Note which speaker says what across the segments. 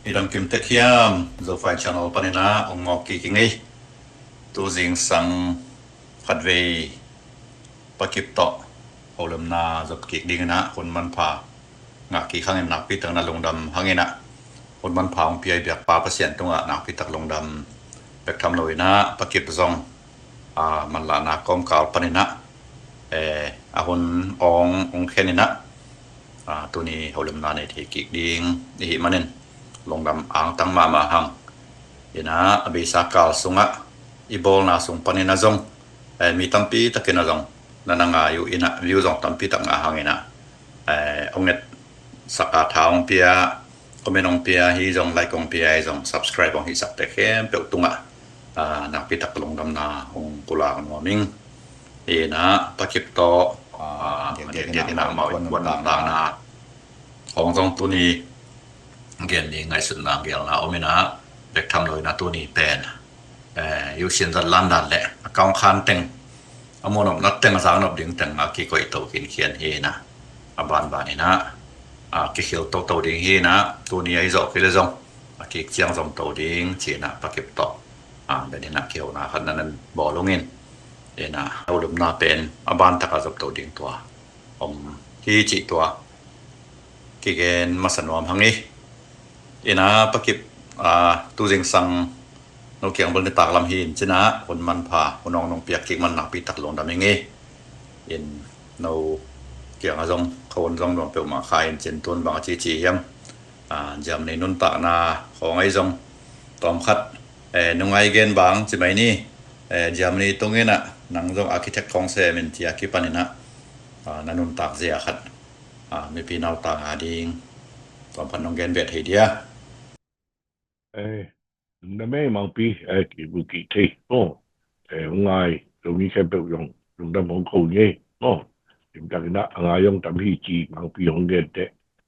Speaker 1: Iram kim tekiam zo fai channel panina ong ngok ki kingi tu jing sang khatwei pakip to holem na zop ki ding na kon man pha nga ki khang nak pi tang na longdam hangena kon man pha ong pi ai biak pa pasien tunga nak pi tak longdam bek tham loina pakip zong man la na kom kal panina ahon ong khenina tu ni holem na ne thi ki ding hi manen longdam ang tang ma hang ina abisa kal sunga ibol na sung panina zong mi tampi takena zong nananga yu ina view zong tampi tak nga hangina onget saka thaung pia komenong pia hi zong like ong pia zong subscribe ong hi sak te khem pe tunga na pi tak longdam na ong kula ngo ming ina pakip to dia ina ma wan na hong zong tu ni gen ni ngai sun na gel na omina bek tham loi na tu ni pen yu sin za landan le akong khan teng amonom na teng sang no ding teng ki koi to kin khian he na aban ba ni na ki khil to ding he na tu ni ai zo ki le zong ki chiang zong to ding chi na pakip to be ni na kheu na khan nan bo longin ena ulum na pen aban ta ka zop to ding to hi chi to ki gen masanwam hangi ina pakip tu jing sang no kyang bol ni tak lam hin china kon man pha konong nong piak ki man nak pi tak long da mengi in no kyang azong khon zong dong pe ma khain chen ton ba chi yam jam nei nun ta na khong ai zong tom khat nungai gen bang chi mai ni jam ni tongena nang zong architect khong se men tia ki panina nanun tak zia khat mi pi nau ta ding tom phan nong gen vet he dia
Speaker 2: na me mang pi ki bu ki te no ngai to mi ke pe yong lung da mong ko ye no tim ta na nga yong tam hi chi mang pi yong ge te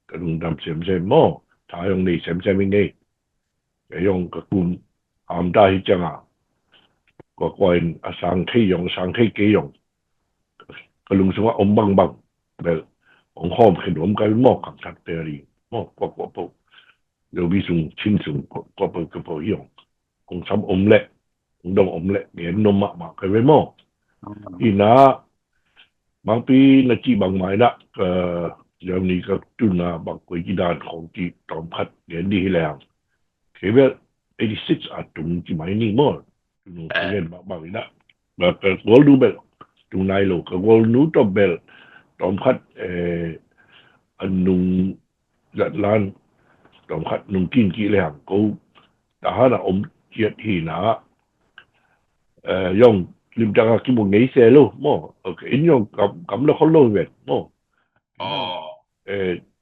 Speaker 2: ka lung dam sem sem mo ta yong ni sem sem nge yong ka kun am da hi chang ko koin asang thei yong sang thei ke yong ka lung sung om bang bang bel ong hom khin om ka mo kang tak te ri mo ko有比种清楚个不用，讲什么嘞，讲到连弄嘛个为么？伊那忙比那几忙买啦，让你个吨啊，把贵几单红机当拍连地量，这边86啊，中几买你么？这边忙啦，把个我路边中来路个我路到边当拍อันนุ่งจัดร้านตอนคัดนุ่งกินกี่แหล่งกูแต่ถ้าเราอมเจียดที่หนาย่องริมจังกิบุงไงเสียลูกมั่งโอเคอินย่องกับแล้วเขาโลเวทมั่ง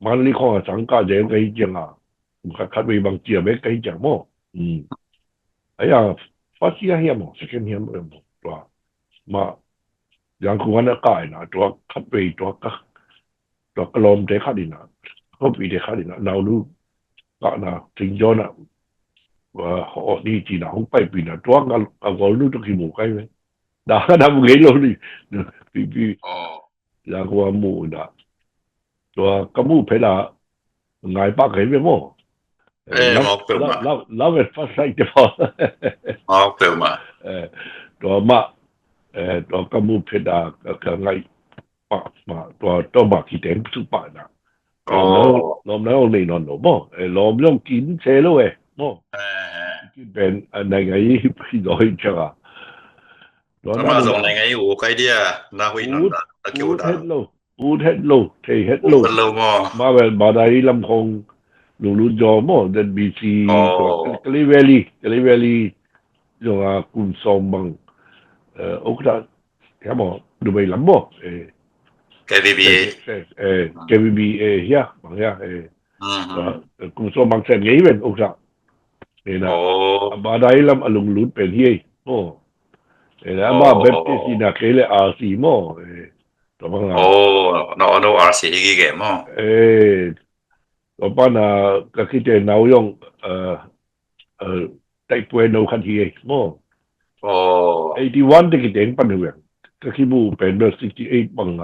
Speaker 2: มันนี่ของสังกัดเดี๋ยวไงจังคัดไปบางเจียไม่ไงจังมั่งไอ้ยาฟัสยาเฮียมั่งสกินเฮียมั่งตัวมาอย่างกูวันนั้นก็ไอ้นะตัวคัดไปตัวกลมเด็กขัดดินะเขาปีเด็กขัดดินะเราลูกก็นะถึงย้อนนะว่าเขาดีจีนะเขาไปปีนะตัวก็ลูกต้องขี้หมูใกล้ไหมด่าด่ามึงเห็นเราดิปีแล้วก็ว่าหมูนะตัวก็หมูเพล่าไงป้าเห็นไหมมั้งแล้วเป็นภาษาเดียว
Speaker 1: เปล่ามา
Speaker 2: ตัวมาตัวก็หมูเพล่าก็ไงมาตัวมาที่เต็มสุปานะลมแล้วนี่นอนหนูมั้งลมย่อมกินเชลล์เว้ยมั้งกินเป็นอะไรไงพี่น้อยจัง
Speaker 1: แล้วมาส่งอะไรไงอยู่ใครเดียนาคุยนอนตะคิวดา
Speaker 2: เฮ็ดโลเทเฮ็ดโลมาแบบบาดาลีลำคงลุจอมั้งเดนบีซีกะลิเวลีจงกุนซอมบังโอเคแค่มั้งดูไปลำมั้งKBBA ya bang ya kung so bang sen ngai ben oksa ena badai lam alung lut pen hi mo ena ma baptist ina kele RC mo to bang
Speaker 1: no RC gi ge mo
Speaker 2: to pa na ka kite nau yong tai pue no khan hi mo 81 de ki den pan hu ka ki bu pen 68 bang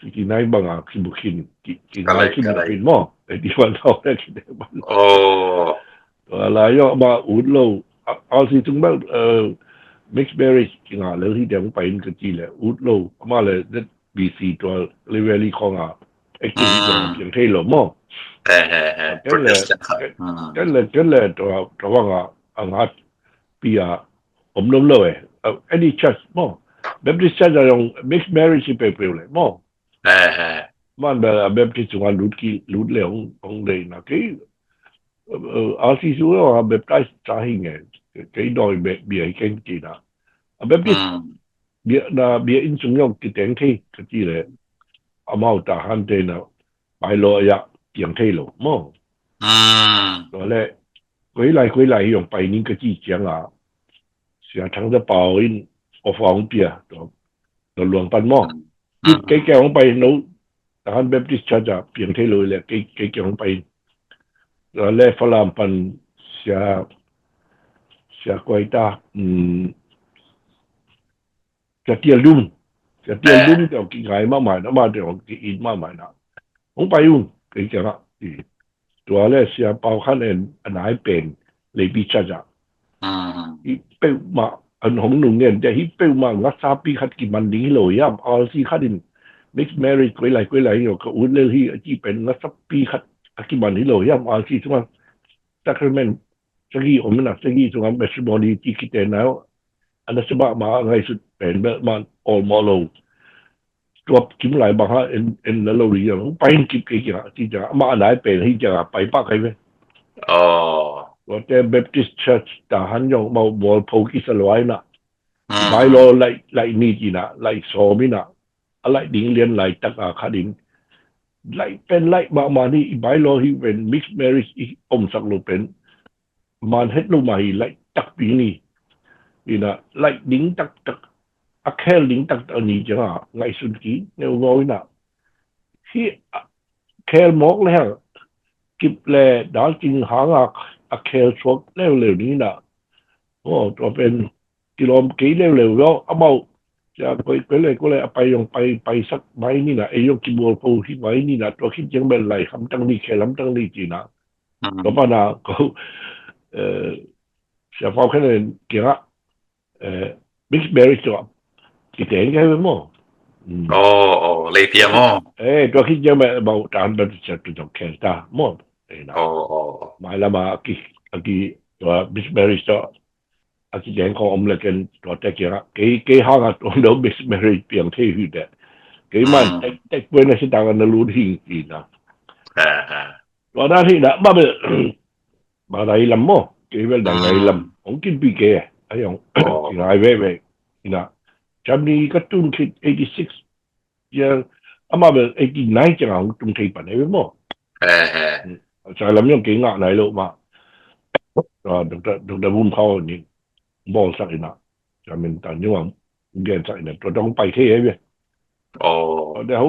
Speaker 2: ki nai bang ki bu kin ki nai ki bu kin mo di wan tao da ki de ban là do mà út lâu thì chúng ta mixed marriage chính là lấy thì đem phải cái gì là út lâu mà là rất BC cho level con à activity cho biến thay rồi mà cái là
Speaker 1: Protestant ครับ
Speaker 2: cái là cho vâng à ngắt bây giờ nôm lâu any church mà Baptist church là dùng mixed marriage thì phải lại mà mà là Baptist chúng ta lút lẻo ông đây là cái RC số là Baptist trả hình cái đòi bị cái gì đó Baptist bia in chung用嘅頂梯嗰啲咧，阿貓大漢地啦，擺落入頂梯路麼？所以咧，回來用百年嘅之前啊，成日躺咗爆因我放啲啊，就亂笨麼？你幾叫我擺路，大漢 Baptist Church 啊，頂梯路咧，幾叫我擺，所以咧，弗蘭笨成鬼打จะเตี้ยลุ่มจะเตี้ยลุ่มจะกินไงมากมายนะมาเดี๋ยวกินอินมากมายนะผมไปยุ่งกินกันละตัวแรกเสียเป่าขั้นเอ็นอันไหนเป็นเลยปีชาจะอีเป้มาอันของหนุ่มเนี่ยจะฮิเป้มางัดซาปีขัดกินมันดีเลยย่ำเอาสิขัดดิน mixed marriage กุยไหลอยู่ก็อุ่นเลยที่ที่เป็นงัดซาปีขัดกินมันดีเลยย่ำเอาสิทุกวันsacrament สักทีผมนะสักทีทุกวันเป็นสมบูรณ์ที่คิดแต่แล้วอันนั้นsebab mah ngai sud pen man all molo ตัวกิมหลายบางฮะเอ็นแล้วเราเรียนไปกิบกี่อย่างที่จะมาไหนเป็นที่จะไปปักใครไหมว่าแต่ Baptist Church แต่หันยองมาบอลโพกิสลอยนะไม่รอไล่นี่จีนะไล่โซมินะอะไรดิ่งเรียนไล่ตักอาคาดินไล่เป็นไล่มานี่ไม่รอที่เป็น mixed marriage อมสักลูเป็นมันเฮ็ดลูกมาไล่ตักปีนี่นี่นะไล่ดิ่งตักแค่ดิ่งตักอันนี้จังอ่ะไงสุดกี้เงาน้อยนะที่แค่มอกแล้วกิบแลดาจริงหางอ่ะแค่ชกเร็วๆนี้นะโอ้ตัวเป็นกิโลเมตรเร็วๆแล้วเอาจะก็เลยไปสักไม้นี่นะไอ้ยกกิบัวปูที่ไว้นี่นะตัวคิดยังเป็นไรคำตั้งนี่แค่ลำตั้งนี่จีนะตัวป้านาก็เสียความแค่นั้นเกี่ยวกับmixed marriage ตัวกี่แต่งกันไปมั้ง
Speaker 1: เลยเพียมั้ง
Speaker 2: ตัวคิดยังไม่บอกตามแบบจะต้องแข่งตามั้งนะมาแล้วมากี่ตัว mixed marriage ตัวกี่แต่งของอเมริกันตัวแต่เกี่ยวกับกี่ห้างตัวเดิม mixed marriage เปลี่ยนที่หุ่นเด็กกี่มันแต่เป็นสิ่งต่างกันรู้ที่จีนะตัวนั้นที่นะมาได้ลำมั้งกี่เป็นได้ลำของกินปีเกะไอ้ยังไงเว้ยนะจำนี้ก็ตุ้นคิด86ยังอามาเป็น89จังหวะตุ้นคิดปันไอ้เว้ยมั้งใช่แล้วยังเก่งอ่ะไหนลูกมาดรบุญเขานี่บอกสักอีกนะจะเป็นตอนนี้ว่าเรียนสักอีกนะตัวต้องไปเที่ยวเว้ยแต่ข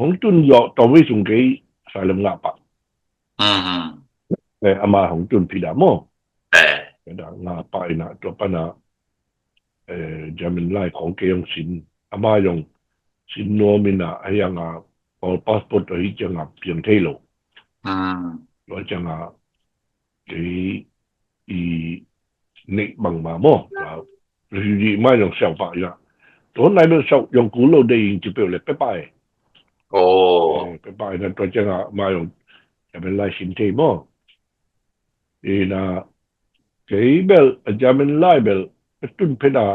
Speaker 2: องตุ้นยอตัววิสุงกี้ใส่ลำงับปะแต่อามาของตุ้นพิดามั้งแต่ดังงาไปนะตัวปนะจะเป็นไล่ของเกยงสินอามา用สินโนมินะไอ้ยังพอพาสปอร์ตที่จะเปลี่ยนเทโลแล้วจะอีนิบังมาโม่หรือไม่用小法呀ตัวไหนเป็น用古老的就表เลยไปนะตัวจะมา用จะเป็นไล่สินเทโม่นะเบลจะเป็นไล่เบลตุ้นเพดา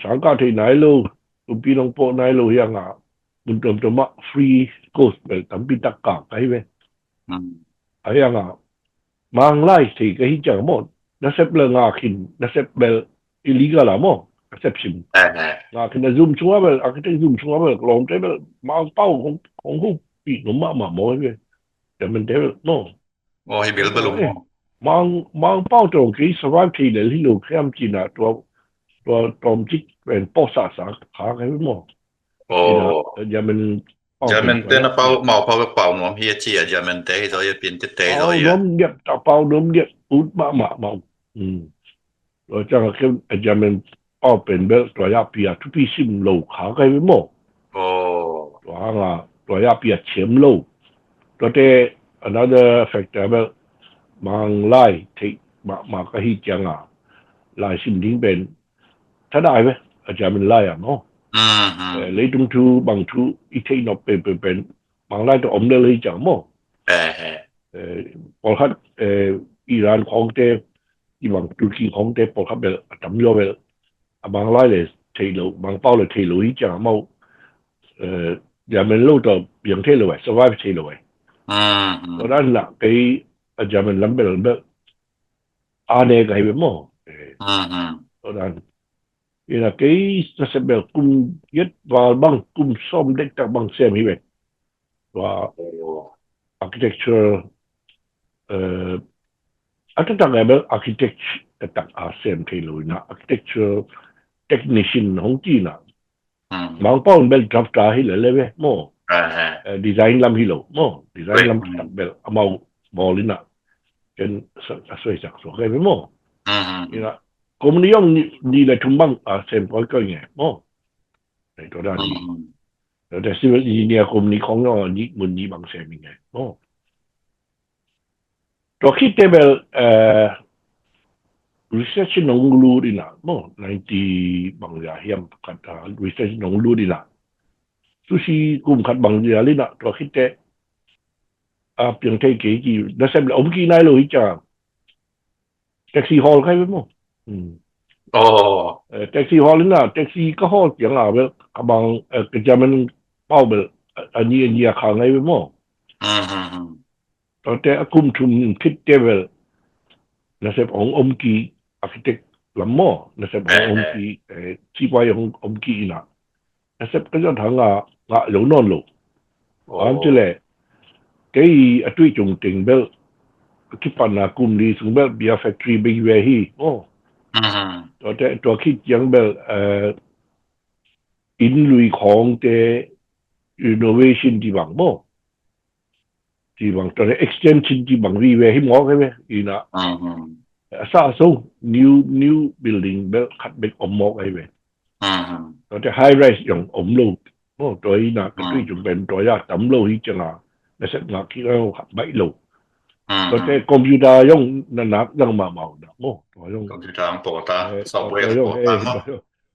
Speaker 2: สังกัดที่ไหนลูกปีน้องโปไหนลูกยังมุนตัวมาฟรีโคสเบลตั้มปีตะกากไปเว้ยไอ้ยังมังไล่ที่ก็ฮิจังหมดนักเซปเลงาคินนักเซปเบลอิลิกาละมั้งนักเซปซิมงาคินนะซูมชัวเบลอาคิเตซูมชัวเบลลองใจเบลมังเป้าของผู้ปีน้องมาโมยเว้ยแต่มันเดลโน่
Speaker 1: ให้เบลบลู
Speaker 2: มังเป้าตรงที่สวรรค์ที่เลยที่ลูกเข้มจีน่ะตัวตอมจิตเป็นปอสาขาใครไม่มองจะมัน
Speaker 1: เต้นเป้าหมอเป้าหนวมเฮียจีจะมันเตะเราจะเป็นเตะเรา
Speaker 2: น้มเก็บตาเป้าน้มเก็บอุดมาเราจะเข้มจะมันเป้าเป็นเบลตัวยาปียทุกปีซิมโลขาใครไม่มองตัวยาปียเฉียมโลตัวเตะ another factor เบล mang lai thì mà cái hi chẳng à lai sim đinh bên thật đại vậy ở nhà mình lai à nó lấy trung thu bằng thu ít thấy nó bên mang lai to đây lấy chẳng mò bỏ hết Iran không thể đi bằng Turkey không thể bỏ hết về chấm vô về mang lai để thấy lũ mang bao là thấy lũ ít chẳng mau nhà mình lâu to biển thấy lũ vậy survive thấy lũ vậy đó là cái ở nhà mình lắm bên ane cái về mò đó là cái nó sẽ biểu cung nhất và bằng cung xóm đích các bằng xem như vậy và architecture ở trong cái biểu architecture các xem thì lối na architecture technician không chỉ là mang bao nhiêu draft ra hi lệ về mò design làm hi lỗ mò design làm đặc biệt màu màu lên na trên sợi sắc số cái mò là công ty ông đi là trung bằng xem có cái gì mò này đó là điแต่ซึ่งอีเนี่ยกลุ่มนี้ของเรานี่มันนี่บางเสียมีไงโอ้ตัวคิดเตเบลresearch น้องรู้ดีนะโอ้ในที่บางอย่างเฮียมขัดresearch น้องรู้ดีนะสุชีกลุ่มขัดบางอย่างเลยนะตัวคิดเตเพียงแค่กี่กี่แล้วเสร็จแล้วอมกี่นายเลยจ้าแท็กซี่ฮอลใครเป็นมั้งแท็กซี่ฮอลเลยนะแท็กซี่ก็ฮอลอย่างอ่ะเบลบางก็จะมันbao bờ anh như khang ngay với mò, rồi thế cũng chung kit level, là sẽ ông kỳ architect làm mò, là sẽ ông kỳ chỉ quay ông kỳ nè, là sẽ cái thằng ngã lỗ non lỗ, anh chứ lẽ cái truy trùng tình bel cái phần là cùng đi xuống bel bia factory bây giờ hi, rồi thế cho khi chẳng bel in lùiของthế innovation di bang mo di bang to extension di bang vi ve hi mo ke ve ina sa so new building be khat be om mo ke ve to the high rise yong om lo mo to ina ka tui chung ben to ya tam lo hi changa na set nga ki lo khat bai lo to the computer yong na nak yang ma mau da mo to yong
Speaker 1: computer ang po ta software po ta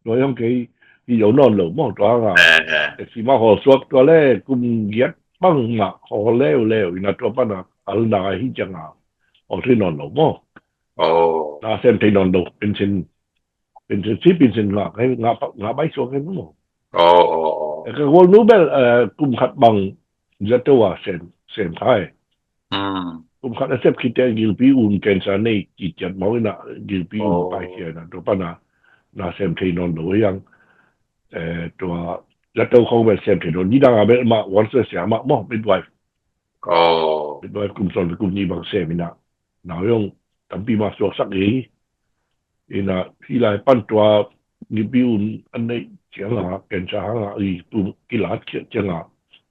Speaker 2: to yong cái dấu non lửa mỏ đó là chỉ mà họ suốt đó là cùng ghét băng mà họ leo leo là cho bạn là ở đây hi chẳng à họ thấy non lửa mỏ là xem thấy non lửa bên trên là cái ngã bay xuống cái mỏ cái world Nobel cùng khát bằng rất là xem thay cùng khát xếp khi tới gil pi cancer này chỉ chặt máu là gil pi bay kia là cho bạn là xem thấy non lửa yangตัวแล้วตัวเขาเป็นเซมที่โดนนี่ดังอะไรมาวันเสียมามั่งเป็นไวฟ์กลุ่มส่วนกลุ่มนี้บางเซมินะหนาวยังตั้งปีมาสวกสักอีอินะที่ไรปั้นตัวนิบิวอันนี้เชียงหาเกณฑ์ชาหาอีปุ่มกีฬาเชียงหา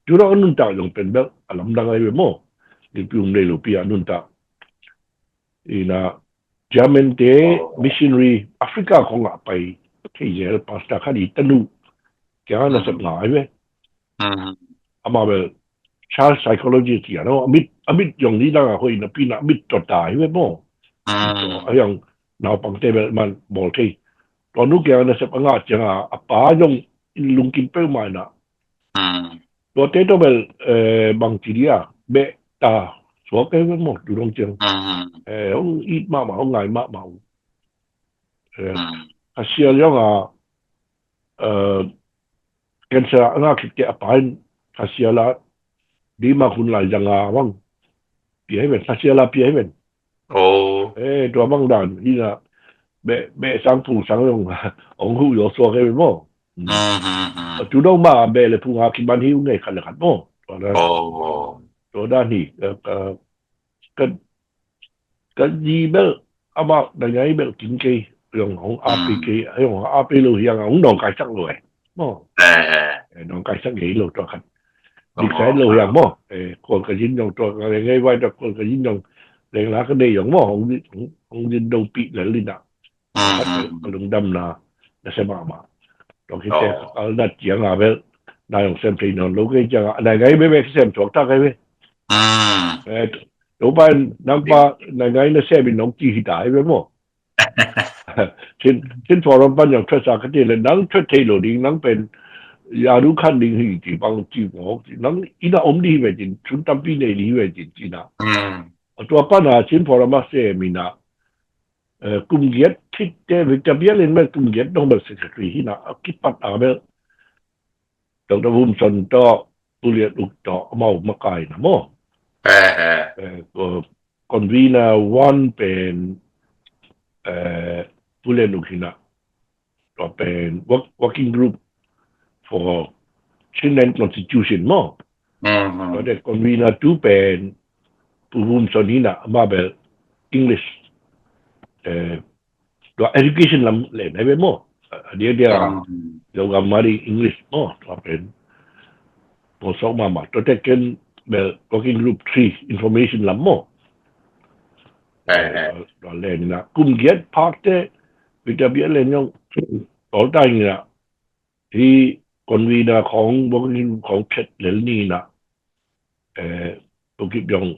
Speaker 2: จุดนั้นนุ่นตายังเป็นแบบอารมณ์ดังอะไรไปมั่งนิบิวในลูปีนุ่นตาอินะจามันเตมิชชันนารีแอฟริกาของอ่ะไปที่เยอรมันสตาร์คดีตันูแกน่าจะหายไปอามาเป็นชาร์ psychology ที่อ่ะเนาะมิดอย่างนี้ได้ก็อินะปีน่ะมิดต่อตายไปมั่งอย่างนาปังเตเป็นมันบอกที่ตอนนู้นแกน่าจะงาจังอ่ะป้ายงลุงกินเป้าหมายนะตัวเต้ตัวเป็นบางทีอ่ะเบตาสวกไปหมดอยู่ตรงเชียงông ít mà ông ngài mà Asia yang cancer nga kite apain Asia la di ma kun la janga wang pi heaven Asia la pi heaven to bang dan ina be sang pu sang yong ong hu yo so ke mo tu dong ma be le pu nga ki ban hiu ngai khan khan mo to da ni ka ji be ama da ngai be kin ke用ของ APK 用ของ AP 路樣啊，用解釋路嘅，麼？用解釋幾路做緊，歷史路樣麼？個個應用做個另外為咗個個應用另外個內容麼？紅印度別嚟呢啦，個龍燈啦，那些嘛嘛，當其實那講啊咩，那用 sem 平常老嘅講啊，那個咩咩 sem 做得嘅咩？老闆 nampak nangai na sebi nong ki hita ibe mo sin forum ban yang trasa kati le nang trate lo ding nang pen ya ru kan ding hi ji bang ji mo nang ina om di we jin chun tam pi ne li we jin ji na to pa na sin forum ma se mi na kum giat thit te victoria len me kum giat dong ba secretary hi na ki pat a be dong da bum son to puliat uk to mau ma kai na mo convener one pen puliat uk hi na to pen working group for Chinese constitution mo to the convener two pen bum son hi na ma be English to education lam le na be mo dia lo gamari English mo to pen mo so mama to take in the working group 3 information lam mo to le na kum get parte vitabia le nyong to ta ni na hi convener ของ working ของ chat le ni na to kip yong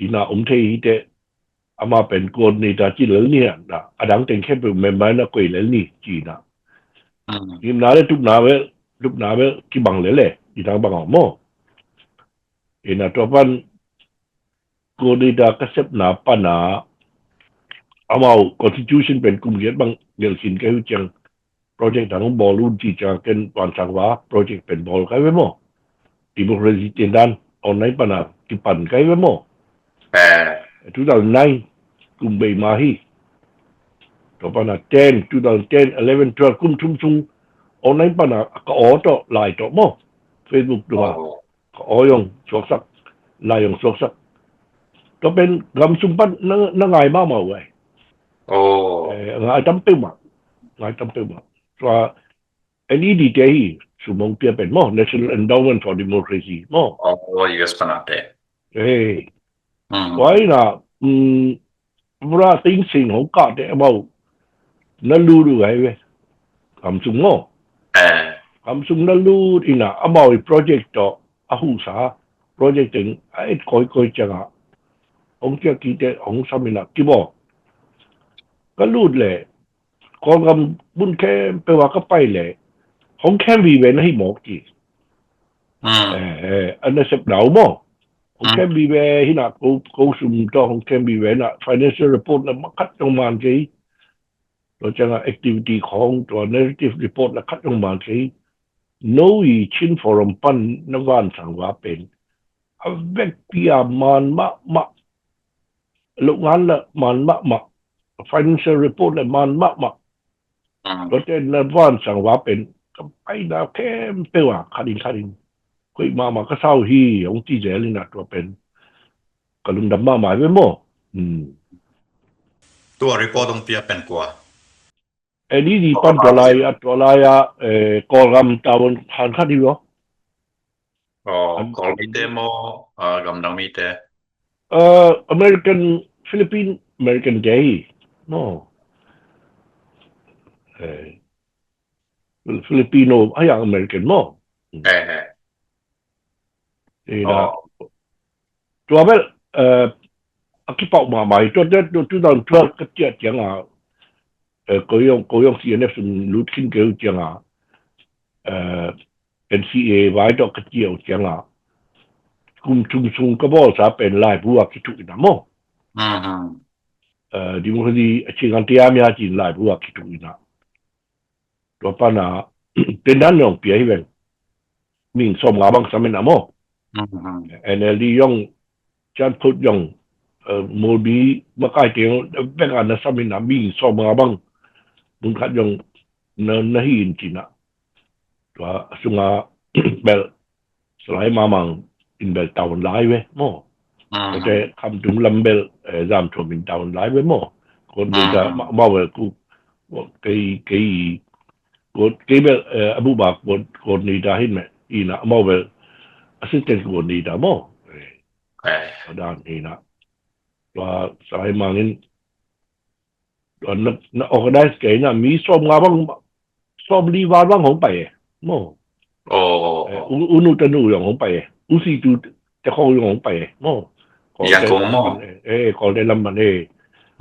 Speaker 2: ina umthei te ama pen kon ni ta chi le ni na adang ten khe pe member na koi le ni chi na kim na le tuk na be ki bang le di tang bang mo ina to pan ko ni da ka sep na pa na amao constitution pen kum get bang gel sin ke hu chang project dang bol lu chi cha ken wan sang wa project pen bol kai we mo democracy tin dan online pa na ki pan kai we mo 2009 kum bei ma hi to pa na 10 2010 11 12 kum chum chung online pa na ka o to lai to mo Facebook ด้วยก็อยงสวกสักลายยงสวกสักก็เป็นกำสุมปันนั่งไงมากมาเว้ยไงจำเป็นมาว่าอันนี้ดีใจสุมงเปียเป็นมั้ง National Endowment for Democracy มั้ง
Speaker 1: US ปนัดเด้
Speaker 2: ไว้นะเวลาสิ่งของกาดเนี่ยว่านั่นรู้ด้วยเว้ยกำสุมมั้งSamsung na lu ina about project to ahusa project ting ai koi changa ong chia ki te ong samina ki bo ka lu le ko gam bun ke pe wa ka pai le hong kan vi ve na hi mo ki an na sep dau mo hong kan vi ve hi na ko sum to hong kan vi ve na financial report na ma khat tong man ki to changa activity khong to narrative report la khat tong man ki no yi chin forum pan na van sang wa pen a vek pia man ma lo ngan la man ma financial report la man ma lo te na van sang wa pen ka pai da kem pe wa kharin koi ma ka sau hi ong ti je li na to pen ka lum dam ma ve mo
Speaker 1: ตัว report ตรงเปียเป็นกว่า
Speaker 2: Ini di pan dolaya kolgam tawon han khat di yo
Speaker 1: กอลมีเตโมกำดังมีเต
Speaker 2: American American Day no Filipino ayang American mo ina to bel akipau ma mai to 2012 ka tia tiang a ko yong CNF lut kin ke tiang a NCA vai to ka tia tiang a kum chung ka bo sa pen lai bu a ki tu na mo di mo di chingan tia mya chin lai bu a ki tu na to pa na ten dan yong pi ai ven ming som nga bang sa men na mo NLD yong chan put yong mo bi ma kai te be ga na sa men na ming som nga bang bung khat yong na hi in china to sunga bel slai ma mang in bel town lai we mo te kam tum lam bel zam thom in town lai we mo kon bi da ma we ku cái bel abu ba kon ni da hin me ina ma we assistant kon ni da mo da ni na to slai ma ngin na organize cái na mi som nga bang som li wa bang hong pai mo unu tanu yong hong pai u si tu te khong yong hong pai mo
Speaker 1: ยังคงหม้อ
Speaker 2: คอลได้ลำมันเอ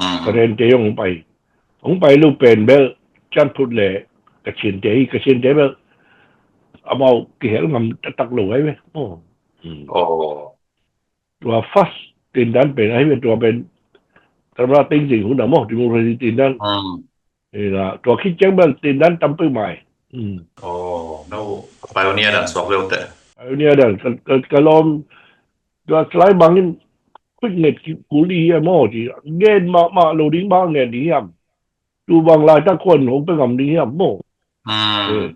Speaker 1: อืม
Speaker 2: กระเด็นเตยงไปลูกเป็นเบลจันพูดเลยกระเชียนเตยเบลเอามาเกี่ยวกับจะตักหลวยไหมโอ้
Speaker 1: โอ้
Speaker 2: ตัวฟัสตีนดันเป็นไอ้เป็นตัวเป็นตำราติ้งสิ่งของดำมอดิโมคราซีตีนดัน
Speaker 1: อืม
Speaker 2: นี่ละตัวคิดจังเบลตีนดันตั้มปื้มใหม่
Speaker 1: โอ้แล้วไปวันนี้ดันสอบเร็วแต่
Speaker 2: ไอ้เนี่ยเดินก็ลองตัวสไลด์บางนี่คุยเน็ตกูรีอะมอจีเงินมาโหลดิ้งบ้างเงินดีอ่ะดูบางรายถ้าคนผมเป็นกับดีอ่ะมอ
Speaker 1: อืม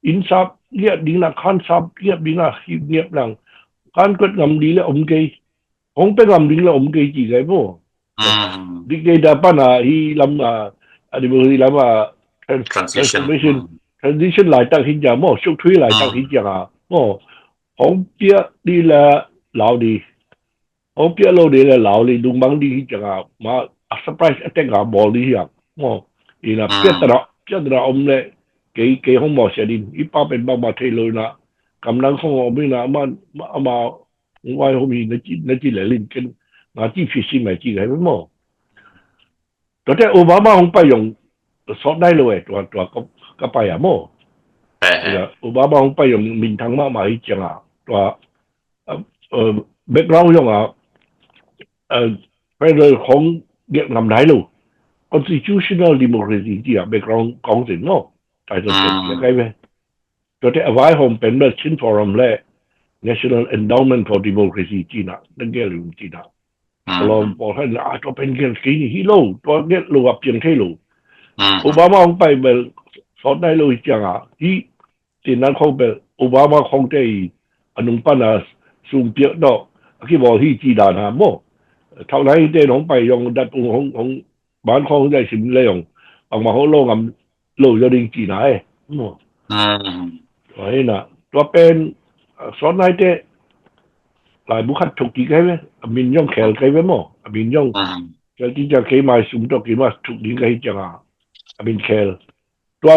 Speaker 2: อินซับเรียบดีนะคันซับเรียบดีนะเรียบหลังการกดงำดีแล้วอมเกยผมเป็นงำดีแล้วอมเกยจีไงมอ
Speaker 1: อืม
Speaker 2: ดิเกยดาปนาฮีลำอันนี้บอกฮีลำtransition หลายตั้งหินจามอชุกทุยหลายตั้งหินจามมอผมเปียดีละเหลาดีผมเปียโลดีละเหลาดีดุงบังดีหินจามมา surprise attack กับบอลดีอ่ะมออีน่ะเปียตระอมเลยเกยห้องหมอเสียดินอีป้าเป็นบ้ามาเทเลยนะกำลังของผมนะมาว่าผมมีนักจีเหล่ลินกันงาจีฟิชิไม่จีไงไม่มอแต่โอบามาคงไปยงสอดได้เลยตัวก็ไปอ่ะมอ
Speaker 1: เออ
Speaker 2: โอบามาคงไปยงมินทางมามาอีจังอ่ะตัวbackground ยงอ่ะไปเลยของเกี่ยวกับไหนลูก constitutional democracy ที่อ่ะ background ของสิ่งเนาะแต่จะเป็นยังไงไหมตัวที่เอาไว้ผมเป็นเมื่อชิ้นฟอรัมและ National Endowment for Democracy จีน่ะนั่นแกลืมจีน่ะเราบอกให้ตัวเป็นเกี่ยวกับฮีโร่ตัวเนี้ยลูกเพียงแค่ลูกโอบามาคงไปแบบสอนได้เลยจังอ่ะที่ที่นั้นเขาแบบโอบามาคงได้อนุปันอ่ะสูงเปียดอกที่บอกที่จีดานะโมเท่าไหร่เดินของไปยองดัดของบ้านของได้สิมเลยองออกมาเขาโลงกับโลจะดึงจีน่ะโมไอ้น่ะตัวเป็นสอนได้แต่หลายบุคคลถูกกี่ไงไหมมินยองแขลไงไหมโมมินยองจะที่จะเคยมาสูงตัวกี่มาถูกกี่ไงจังอ่ะมินแขลตัว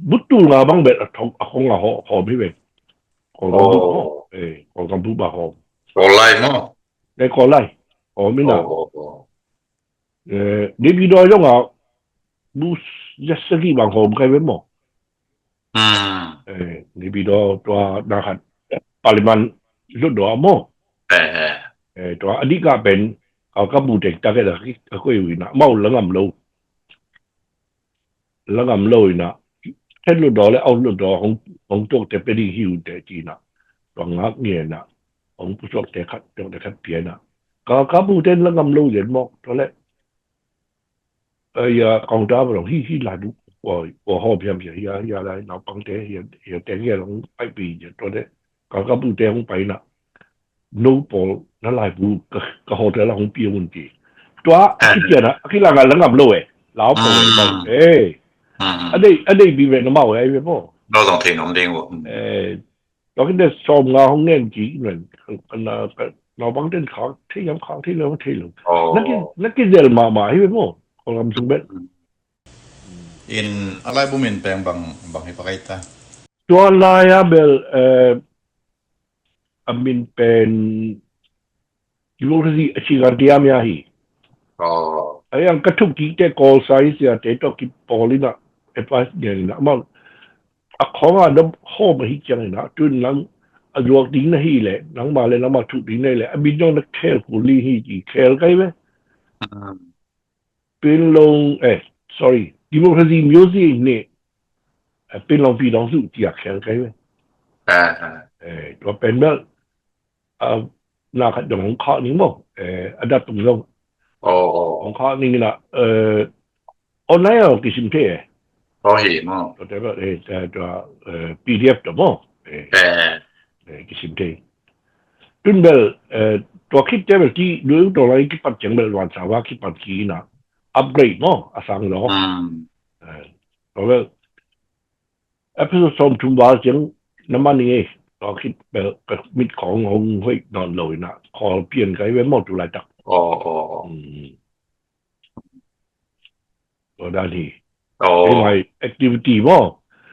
Speaker 2: บุตูงาบังเบ็ดของอ่ะหอมพี่เบ็ดของกำพูของกำพูบะหอม
Speaker 1: โอ้ไล่มั้ง
Speaker 2: ในกอไล่หอมไม่หนา
Speaker 1: โอ้
Speaker 2: နေပြည်တော်ရုံးကဘူးရက်စကီဘန်ဟောမခိုင်ပဲမော
Speaker 1: อืม
Speaker 2: နေပြည်တော်တွာနာခတ်ပါလီမန်လွတ်တော်မော
Speaker 1: เออ
Speaker 2: တွာအဓိကပင်ကဘူတက်တက်ခဲ့တာအခွေဝီနာမောက်လငမ်လုံးနာထဲလွတ်တော်လဲအောက်လွတ်တော်ဟောတုတ်တဲ့ပရိဟီဦးတဲ့ကြီးနာတော့ငါငယ်နာဟောပုစော့တဲ့ခတ်တဲ့ခတ်ပြေနာကဘူတဲ့လငမ်လုံးရမောတော့လဲကောင်တာဘရောဟီလာဒူဟောပြန်ရလာနောက်ပေါင်းတဲ့ရတဲ့ရလုံးပိုက်ပြီးတော့တဲ့ကဘူတဲ့ဟောပိုင်နာno por na lai bu ka hotel la hong pi un ti tua ki tia na ki la ga la ngam lo lao po ba adei bi ve na ma we be po
Speaker 1: เราต้องเทน้องเด้งวะ
Speaker 2: to ki de som nga hong ngen ji nen na no bang den khang thi yam khang thi lo thi lo
Speaker 1: โอ้
Speaker 2: na ki del ma hi be po ko lam sung bet
Speaker 1: อินอะไรบุมินแปลงบางให้ปากไอ้ตา
Speaker 2: tua la ya bel amin pen democracy achigantia mya hi
Speaker 1: อ๋อ
Speaker 2: ayang katuki te call size ya te to ki polina advice ngen na ma akhonga no ho ma hi chang na tun lang ajuak ding na hi le nang ma le na ma thu ding le amin jong na khel ku li hi ji khel kai be pin long sorry democracy music ni pin long pi dong su ji ya khel kai be ตัวเป็นเมื่อนาขัดของข้อนี้มั้งอันดับตรงลง
Speaker 1: โอ้
Speaker 2: ของข้อนี้นะออนไลน์เรากิสิมเท่
Speaker 1: โอ้เห็นมั้ง
Speaker 2: ตัวแต่ว่าตัวPDF ตัวมั้งกิสิมเท่ตุนเบลตัวคิดเจ้าที่ดูตัวอะไรคิดปัจจัยเบลวันสาวคิดปัจจัยนะอัปเกรดมั้งอาสังหรอตัวเบลเอพิโซดสองทุ่มวันจังน้ำมันนี่เราคิดแบบมิดของหงห้วยนอนเลยนะขอเปลี่ยนไกไว้หมดทุกรายจัก
Speaker 1: โอ้
Speaker 2: ตัวด้านนี้
Speaker 1: โอ้
Speaker 2: ไอ้ไม่ activity มั้ง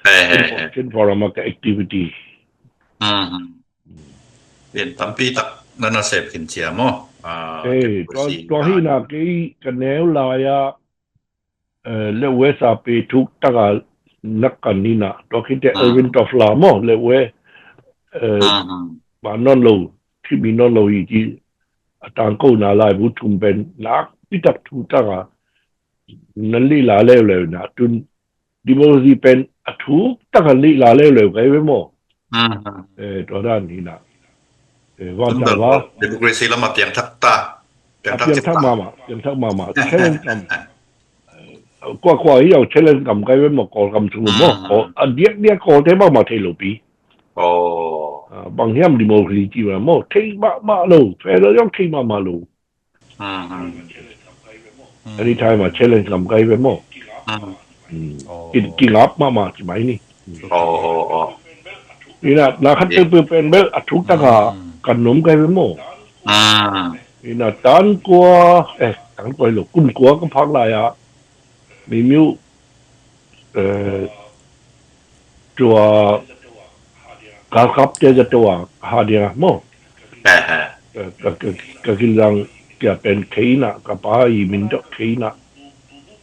Speaker 1: เออ
Speaker 2: information forum กับ activity
Speaker 1: เป็นตั้มปีตักนั่นน่ะเสพกินเชียมั้ง
Speaker 2: ตัวที่น่ะกี่กันแนวลายเลเวสาปีทุกตะกานักกันนี่นะตัวคิดเอวินตอฟลามอเลเวบานนโลที่มีนนโลอีที่ต่างกูน่าลายบุตุมเป็นนักที่ตักทุกตะกานั่นลีลาเลวเลยนะจุนดิโมซีเป็นทุกตะกาลีลาเลวเลยไงเว้ยมั้งตัวด้านนี้นะว่าจะว่า
Speaker 1: เดโมคราซีแล้วมาเปลี่ยนทักตาเปลี่ยนทักจิตตา
Speaker 2: เปลี่ยนทักมาเช่นกันกว่าที่เราเช่นกันกันเว้ยมั้งก่อนกันทุกมั้งอันเดียก่อนที่มาเทโลปีบางอย่างดิโมคราซีว่ามั้งเทมาโลเฟรยังเทมาโลอันนี้ไทยมาเช่นกันกันเว้ยมั้งกินอัพมาใช่ไหมนี่นี่นะนักขัดตื้อเป็นแบบทุกตะกากันนมกันไปหมดนี่นะตันกัวตันกัวหลกกุ้มกัวก็พักไรมีมิวตัวการขับเจอตัวหาเดียหมดก็คือยังจะเป็นเขีนะกับป้าอีมินต์เขีนะ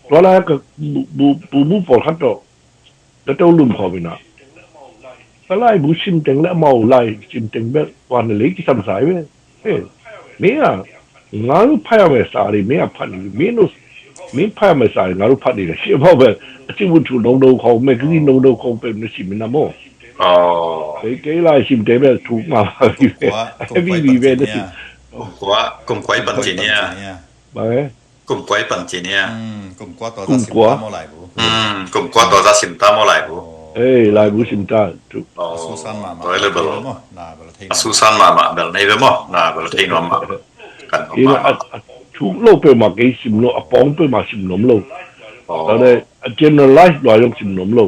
Speaker 2: ตัวแรกก็บูปอดขัดตัวแล้วตัวลุ่มพอไปนะไล่บุชิมจังและเมาไล่ชิมจังแบบวันเล็กที่ทำสายเว้ยเมียงารุพายมาสายเมียพันเมียนุสเมียพายมาสายงารุพันนี่เชื่อเพราะแบบที่บุตรน้องดูเขาไม่คือน้องดูเขาเป็นชิมนะโมเกี่ยไล่ชิมจังแบบถูกมา
Speaker 1: บีเวนสิว่ากุมควายปัญจีเนี่ยกุมควายปัญจีเนี่ยกุมควายตัวจะสิมตามอะไรบุกุมควายตัวจะสิมตามอะไรบุ
Speaker 2: ลายบุชิมตาถูก
Speaker 1: สุสานมาตัวเลยเบลสุสานมาเบลในเบลมั้งน่าเบลที่นอมมากัน
Speaker 2: อีน่ะทุกโลกเป็นมาเกี่ยสิมโลอ่ะป้องเป็นมาสิมนมโลแต่เนี่ย generalize ลอยลงสิมนมโล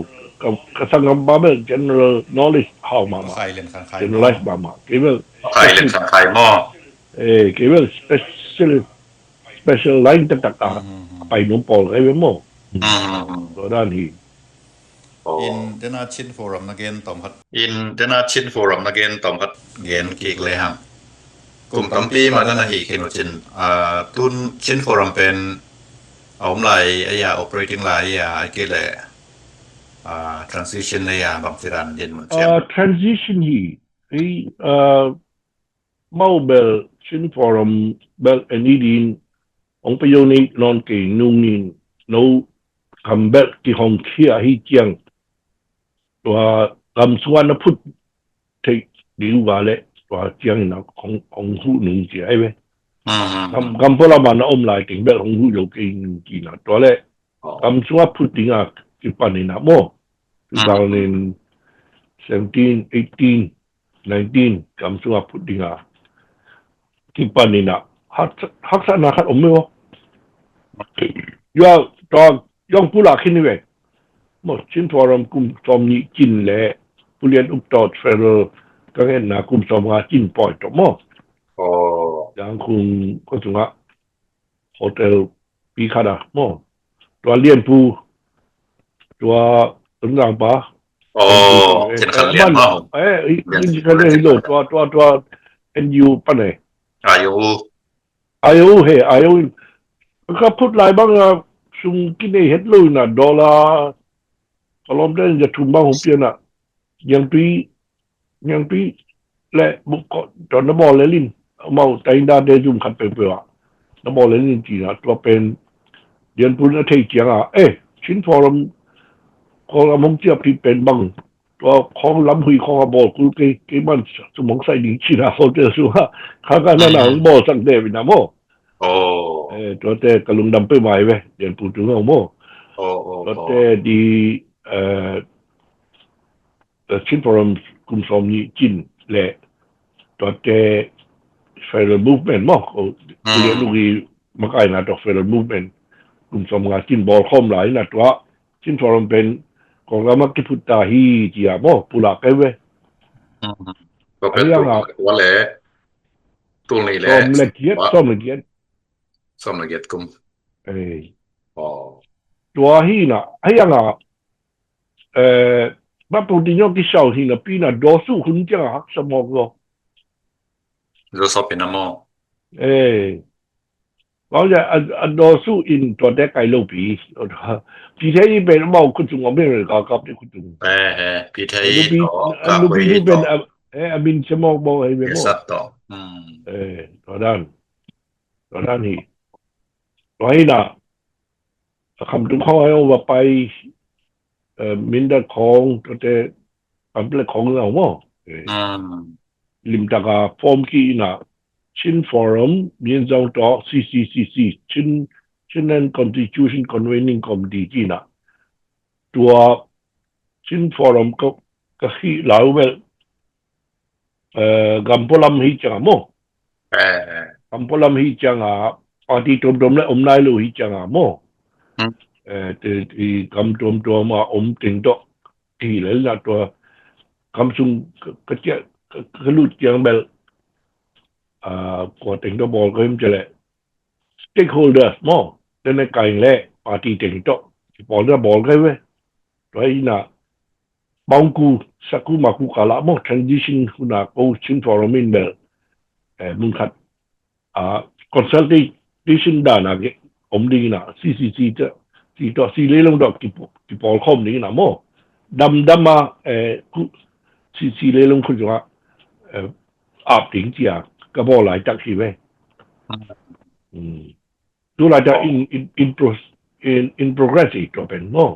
Speaker 2: กับสังคมบ้าเป็น general knowledge เข้ามา generalize มาเกี่ยว
Speaker 1: ใครเล่นสังใครมั้ง
Speaker 2: เกี่ยว special line ต่างๆไปนุ่มปอลไอ้เว้ยมั้งตัวด้านนี้
Speaker 1: International Forum นักเรียนต่อมพัด International Forum นักเรียนต่อมพัดเรียนกีกเลยครับกลุ่มตั้มปีมาตั้งแต่กี่คนจินตุนชิน Forum เป็นเอาไหลไอ้ยา operating ไหลไอ้เกี่ยเลย transition เลยบางสิรันเย็นเหมือนเช่น
Speaker 2: transition ฮีมาเบลชิน Forum เบลอันนี้ดินองประโยชน์นี้นอนเก่งนุ่งนินโน้คำเบลที่ห้องเที่ยให้เจียงตัวคำสวนพุทธที่ดีกว่าเลยตัวเจียงนะของหูหนุ่มเจียไอ้เว้ยคำพวกเรามานะอมลายเก่งแบบของหูอยู่เก่งกี่นะตัวเลยคำสวนพุทธที่อ่ะที่ปันนี่นะโม่2017 18 19คำสวนพุทธที่อ่ะที่ปันนี่นะฮักษณะขัดอมไม่วะย่าตอนย่องผู้หลักขึ้นนี่เว้ยหมดชิ้นพอรำกุมสมนี้จินแหละผู้เรียนอุปตอดเฟรก็เห็นนะกุมสมงาจินปล่อยตัวมั้งอย่างคุณก็ถึงว่าโฮเทลปีคาดามั้งตัวเรียนผู้ตัวตุนรังปะ
Speaker 1: เช่นขันเรียนมั้ง
Speaker 2: นี่ขันเรียนโลตัวNU ปะเนี่ย
Speaker 1: อายุ
Speaker 2: ก็พูดหลายบ้างนะซุ่มกินได้เห็ดเลยนะดอลลาร์ตลอดได้จะทุ่มบ้างผมเปลี่ยนอ่ะยังปีและบุกตอนนับบอลเลลินมาแต่อินดาเดจุ่มขัดไปอ่ะนับบอลเลลินจีนะตัวเป็นเดือนพุธอาทิตย์เจียงอ่ะชิ้นฟอรัมของเรามงเจียบที่เป็นบ้างตัวของล้ำหุยของบอลกูกี่มันสมองใส่ดิ่งชีนะเขาเจอสุว่าข้ากันนั่นน่ะบอลสังเดวินะโมตัวเตะกระลุงดำไปใหม่เว้ยเดือนพุธถึงเอาโมตัวเตะดีชิ้นฟอรัมกุมสมนี้จินแหละตัวเตะเฟรนด์มูฟเมนต์มั้งเรียนลูกอีมาไกลนะตัวเฟรนด์มูฟเมนต์กุมสมงาจินบอลคอมหลายนะตัวชิ้นฟอรัมเป็นของเรามาคิดพุทธาฮีจีอามั้งปุระกันเว้ย
Speaker 1: ก็เป็นตัวเล่ตัวนี้แหละ
Speaker 2: ส้มละเกียด
Speaker 1: กุม
Speaker 2: ตัวฮีน่ะให้ยังอ่ะบ้านปุ่นที่ยกที่เสาหินน่ะปีน่ะดอสู้คุณจังหักสมองก็
Speaker 1: zo sopinamo
Speaker 2: บอกจะอันโดสู้อินตัวแต่ไกลโลปีปีเทยี่เป็นบอกคุณจุงเอาไม่เลยกับที่คุณจุง
Speaker 1: pitai
Speaker 2: ลูปี
Speaker 1: to
Speaker 2: ลู
Speaker 1: ka
Speaker 2: ปี
Speaker 1: hui
Speaker 2: ที่เป็น
Speaker 1: to
Speaker 2: บินชมอกบอกให้เป็น
Speaker 1: yesat to
Speaker 2: ตัวด้านนี้ตัวนี้นะคำถึงเขาให้เอาไปมินดาของตัวแต่คำเป็นของเรามั้งลิมตากาฟอร์มกี่นะชินฟอรัมมีนจงต่อ CCCC ชินนั้น Constitution Convening Committee กี่นะตัวชินฟอรัมก็ที่ลาวเวลกัมพูลามฮิจังมั้งกัมพูลามฮิจังปาร์ตี้ตมๆและอมนายลูฮิจังมั้งที่กัมตัวมาอมติงโตที่เลยนะตัวกัมซุงก็จะก็รู้จังเบลก็ติงโตบอลก็ยิ่งจะเลย stakeholders มั้งแต่ในการเล่ปาร์ตี้ติงโตที่บอลก็บอลก็เว้ยตัวนี้นะบางกูสักกูมากูกาละมั้ง transition คุณน่ะกูชินฟอร์มินเบลมึงขัดconsultation ด้านอะไรอมดีนะ CCC จะที่ตัวสีเลี้ยงดอกที่บอลคอมนี้นะมั้งดำมากูสีเลี้ยงคุณจะว่าอาบถึงจีก็บอกหลายจากที่เว้ยดูหลายจาก in progress อีกตัวเป็นมั้ง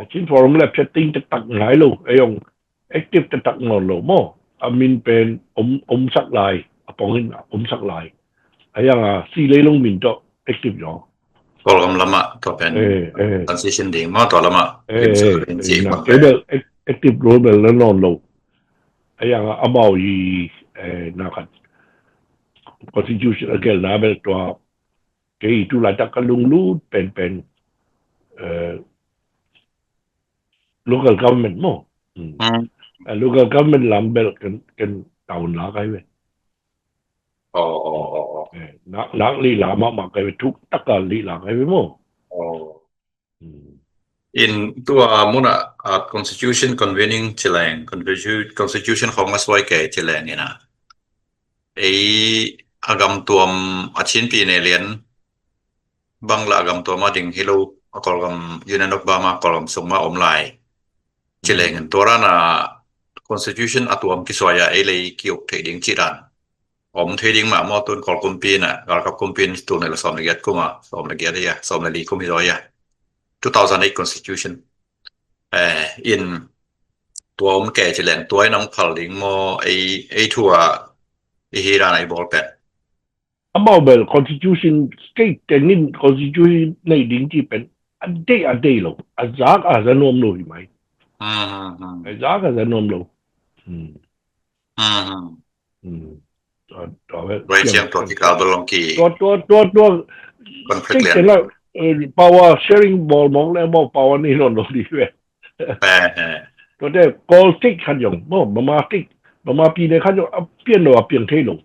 Speaker 2: ชินฟอร์มแล้วจะติ้งจะตักหลายลูกไอ้ยง active จะตักนอนลูกมั้งมินเป็นสักลายปองหินสักลายไอ้ยังสีเลี้ยงมินจะ active อยู่
Speaker 1: kolom lama to pen transition ding mo to lama ji
Speaker 2: na active role แล้วนอนลูกไอ้ยังอาบ่าวยีนะครับ constitution เกี่ยวกับแบบตัวเกี่ยตุลาจากลุงลูดเป็นlocal government มั้งlocal government ลำเบลกันตาวน์ลาไกเว้ยนักลีลามาไกเว้ยทุกตะการลีลาไกเว้ยมั้ง
Speaker 1: in tua muna constitution convening chilang constitutionของมาสวยแก่chilang นี่นะagam tuam achin pi ne lian bangla agam tuam ading hilu akolgam yunanok bama kolgam sungma omlai chilang torana constitution atuam kiswaya elei kiok theding chiran trading ma mo tun kol kumpin kal kap kumpin tu ne la som ne get kuma som ne get ya som ne li kumi roya 2008 constitution in ตัวแก่จิแหลงตัวน้องผลิงโมไอทัวฮีราในบอลเป็ด
Speaker 2: อามาเบล constitution state แต่นี่ constitution ในดิ้งที่เป็นอันเดียวอาจากอาจะนวมเลยไหมอาจากอาจะนวมเลย
Speaker 1: ตัวเชียงตัวที่กล่าวบอลงกี
Speaker 2: ตัว
Speaker 1: คอนฟ lict
Speaker 2: แต่ละpower sharing บอลมองแล้วบอก power นี่นอนลงดีเว้ยตัวเด็ก goal stick ขันยงบ่มา stick บ่มาปีในขันยงเปลี่ยนตัวเปลี่ยนเทลง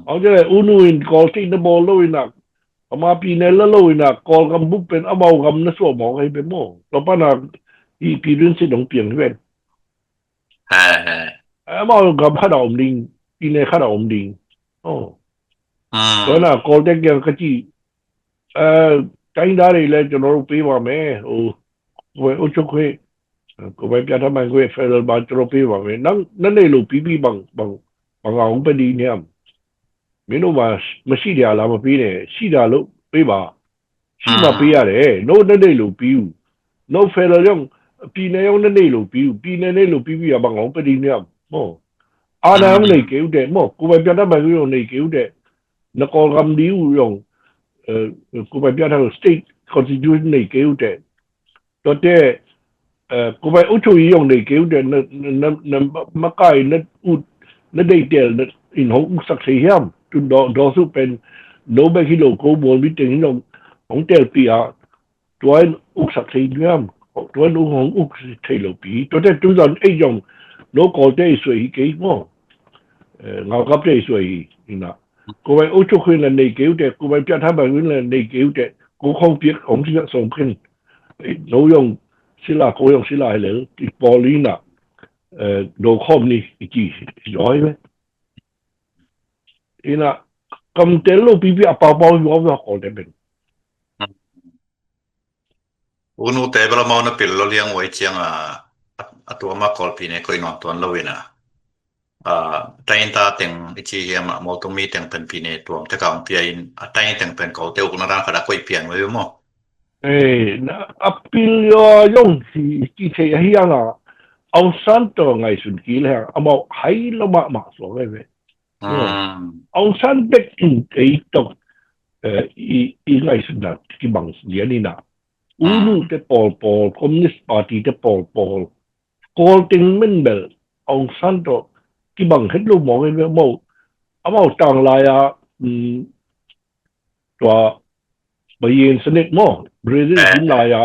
Speaker 2: เอาจะเลยอุนุน goal stick ในบอลเลยนะบ่มาปีในแล้วเลยนะ goal กำบุกเป็นเอาเบากำนั่นส่วนมองให้เป็นโม่ตัวป้านะอีปีเรื่องสิ่งเปลี่ยนเว้ยเอาเบากำข้าดอมดิงปีในข้าดอมดิงตัวน่ะ goal stick ยังกะจีတိုင်းသားတွေလည်းကျွန်တော်တို့ပေးပါမယ်ဟိုအုတ်ချုပ်ခွေကိုပဲပြထားမှန်ခွေ Federal ဘာကျွန်တော်ပေးပါမယ်နောက်နေ့လို့ပြီးbằngအောင်ပဒီနေမင်းတို့မရှိကြလားမပေးနဲ့ရှိတာလို့ပေးပါရှိမှပေးရတယ်နို့နေ့လို့ပြီးဘူးနို့ Federal ရောပြည်နယ်ရောနေ့လို့ပြီးဘူးပြည်နယ်နေ့လို့ပြီးbằngအောင်ပဒီနေဟောအာနာမနေကြည့်တဲ့မောကိုပဲပြထားမှန်ခွေရောနေကြည့်တဲ့နကောကမ်ဒီဦးရောကိုပဲပြထားလို့ state constitution နေကြည့်တဲ့တော့တဲ့ကိုပဲအုပ်ချုပ်ရေးရုံးနေကြည့်တဲ့မကိုင်နဲ့ဥနဲ့တဲ့ in ဟုတ်စက်စီဟမ်တူတော့စုเป็นလိုပဲဟီလိုကိုဘောပြီးတင်တော့အောင်တယ်ပြတွိုင်းဥစက်စီညမ်တွိုင်းဦးဥထေလိုပြီးတော့တဲ့2008ရောလောကောတဲ့ဆိုဟီကိမောငါကပ်တဲ့ဆိုဟီနာကိုပဲအုပ်ချုပ်ခွင့်နဲ့နေကြည့်တဲ့ကိုပဲပြထားမှဝင်နဲ့နေကြည့်တဲ့ကိုခေါပြအောင်စီဆောင်ခွင့်လို用是啦，嗰樣是啦，係嚟啲玻璃啦，镂空呢，啲ย้อยไหม ina kam telo pipi apa apa yo ko de ben
Speaker 1: อุนุเตะเวลามาอุนปิลเราเลี้ยงไว้เชียงตัวมากอลปีเนี่ยเคยนอนตัวเราเองใจตาแต่งอิจิเฮียมโมตมีแต่งเป็นปีเนี่ยตัวจะกำเปียนใจแต่งเป็นเขาเตียวกุนรางขดาคุยเปลี่ยนไว้มั้ง
Speaker 2: na apil yo yong ki che hiya nga ang santo ngai sun ki le amo hai lo ma so ve
Speaker 1: อืม
Speaker 2: ang san bek in ei to i ngai sun da ki bang ye ni na unu te pol communist party te pol kol ting men bel ang santo ki bang het lo mo ve mo amo tang la ya to bayin senit mo Brazil din la ya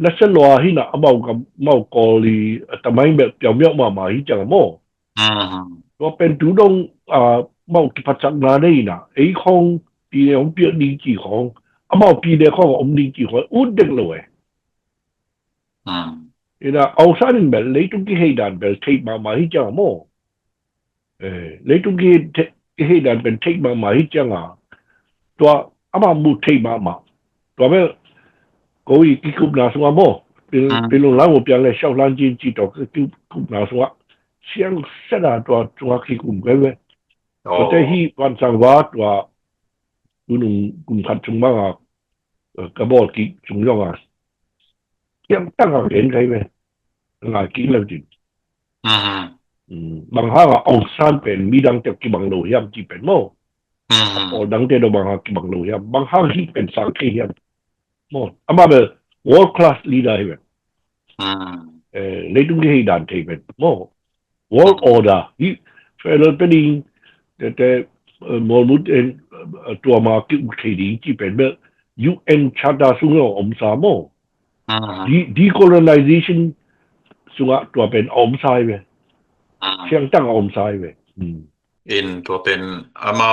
Speaker 2: national hi na amau ka mau ko li tamai be piao miao ma hi chang mo
Speaker 1: อืม
Speaker 2: to pen tu dong mau ki pachak na nei na ei khong pi ne ong pi di ji khong amau pi de khong om di ji khong u dek lo
Speaker 1: อืม
Speaker 2: ina au san bel le tu ki hei dan bel thei ma hi chang mo le tu ki hei dan ben thei ma hi chang to ama mu thei ma to be ko i ki kup na so mo pin lo la wo pian le xiao lan jin ji to ki kup na so xiang sa da to ki kup ge we
Speaker 1: โอ้
Speaker 2: to te hi wan sang wa to nu kum khat chung ma ka bol ki chung yong xiang tang a len kai we nga ki le ji
Speaker 1: อืม
Speaker 2: bang ha ong san pen mi dang te ki bang lo yam ji pen mo
Speaker 1: อืม
Speaker 2: o dang te do bang ha ki bang lo yam bang ha hi pen sang ke yam mo ama be world class leader he
Speaker 1: อืม
Speaker 2: le tu ki dan te pen mo world order hi federal pending te mo mut en to ma ki ki di ji pen be UN charter su ngo om sa mo
Speaker 1: อืม
Speaker 2: decolonization su nga to pen om sai we
Speaker 1: อืม
Speaker 2: xiang tang om sai we
Speaker 1: อินตัวเป็นอามา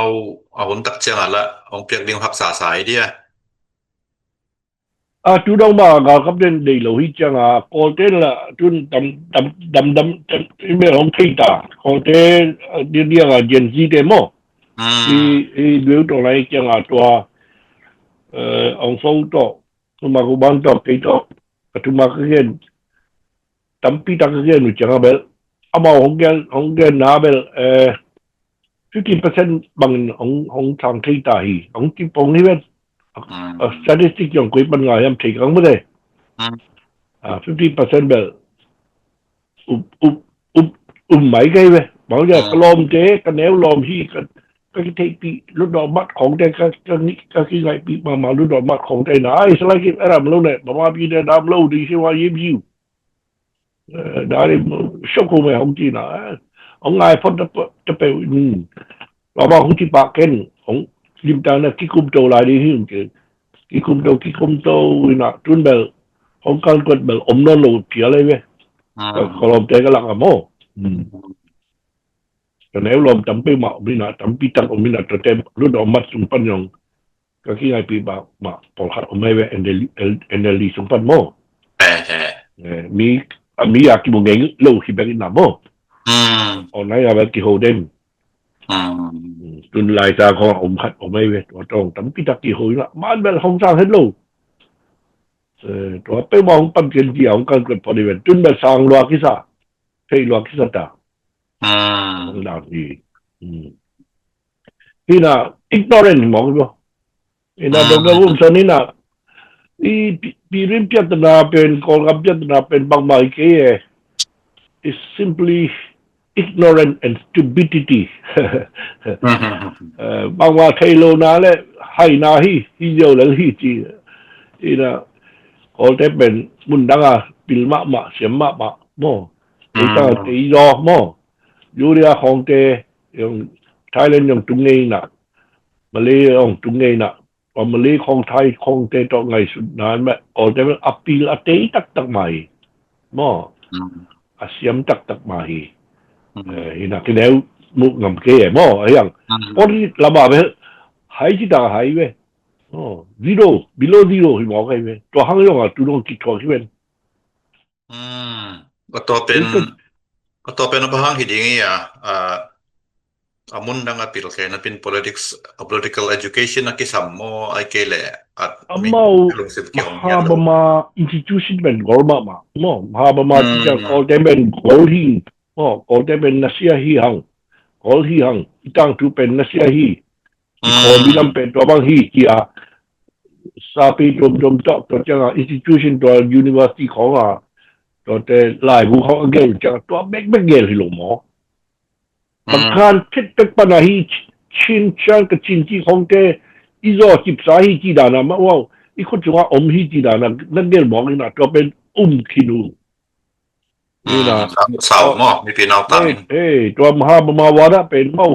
Speaker 1: เอาหุ่นตักเชียงอ่ะละองเปียกดิ้งพักษาสายเดีย
Speaker 2: tu dong ba ga kap den de lo hi chang ko ten la tun dam me hong thei ta ko te dia ga gen ji de mo
Speaker 1: อืม
Speaker 2: i lu to lai chang to ong so to tu ma ko ban to ke to tu ma ka gen tam pi ta ka gen nu chang bel ama hong gen na bel 50% bằng ông thằng thi tài ông chỉ phong đi bên
Speaker 1: อืม
Speaker 2: statistic อย่างคุยปัญหายังถีกังไม่ได้
Speaker 1: อืม
Speaker 2: 50% แบบอุบไหมไงเว้ยบอกอย่ากลอมเจ๊กันแนวลอมที่ก็ที่ปีรถดอกมัดของแต่ก็นี่ก็คือไงปีมารถดอกมัดของแต่ไหนสไลด์กินอะไรมาแล้วเนี่ยประมาณปีเดียวดำแล้วดีใช่ไหมยิ้มยิ้มได้ช็อกโกแลตของจีนนะของไงพอจะไปเราบอกของจีปากเก่งของริมทางเนี่ยกิคุมโตลายดีที่มันเกิดกิคุมโตนะจุนเบลของการกดเบลอมนอนหลุดเพียอะไรเว้ย
Speaker 1: อืม
Speaker 2: ก็ลมใจก็หลักอะโมแต่แนวลมจำเป็นมาไม่น่ะจำปีตั้งอมินะแต่แต่รุ่นอมัดสุนปันยองก็คิดไงปีบ่ามาพอขัดอไม่เว้ยเอ็นเดลีสุนปันโม
Speaker 1: แห่แห่
Speaker 2: มีอยากกินบุงเงงโลหิแบบนี้นะโม
Speaker 1: อืม
Speaker 2: เอาไหนอะแบบกิโฮเดน
Speaker 1: อืม
Speaker 2: จุนลายตาของอมขัดอไม่เว้ยตัวตรงจำปีตั้งกิโฮนะบ้านแบบห้องสร้างให้โลตัวไปมองปั้นเกินที่ของการเกิดพอดีเว้ยจุนแบบสร้างลัวกิซ่าใช่ลัวกิซ่าตา
Speaker 1: อืม
Speaker 2: หลักดีที่น่ะ ignorant มองดูนี่น่ะดร.วุ้มสันนี่น่ะนี่ปีริมพิจารณาเป็นกองกับพิจารณาเป็นบางไม่เกี่ย is simply ignorant and stupidity
Speaker 1: อืม
Speaker 2: บางว่าไทยโลนาและให้นาฮีเดียวแล้วฮีจีนี่น่ะเขาได้เป็นมุนดังอ่ะปิลมะเสียมมะโม่ไอ้ตั้งตีรอโม่ยูเรียของเตอย่างไทยเล่นอย่างตุงเงินน่ะมาเลอย่างตุงเงินน่ะว่ามาเลของไทยของเตตอนไงสุดนานแม่โอ้แต่เป็นอภิลอเตตักใหม่โม่อาเซียมตักใหม่น่ะที่แล้วมุกงำเกยโม่ไอ้ยังพอที่ลำบากไปหายที่ต่างหายเว้ยโอ้ zero below zero ที่บอกไงเว้ยตัวห้างยองอ่ะตัวต้องคิดถอดที่เป็น
Speaker 1: อืมก็ตัวเป็นก็ตัวเป็นพระหังหิดอย่างงี้ amun nang apil kay na pin political education na kisam mo ay kele at
Speaker 2: Amau
Speaker 1: lungsip ki on yan lo.
Speaker 2: mahabama institution ben gorma ma mo mahabama kita call them ben golhi mo call them ben nasia hi hang call hi hang itang tu pen nasia hi call bilang pen to bang hi kia sapi dom tok to chang institution to university ko nga to te lai bu ko again chang to bek gel hi lo mo kan pit pek pana hi chin chang ka chin ji hong te izo chip sa hi ji da na ma wow อีกคนจะว่าอมฮีจีดานะนั่นเดียวมองนี่นะก็เป็นคินูนี่นะ
Speaker 1: สาวmoมีพี่น้องตัง
Speaker 2: ตัวมหาวาระเป็นเมา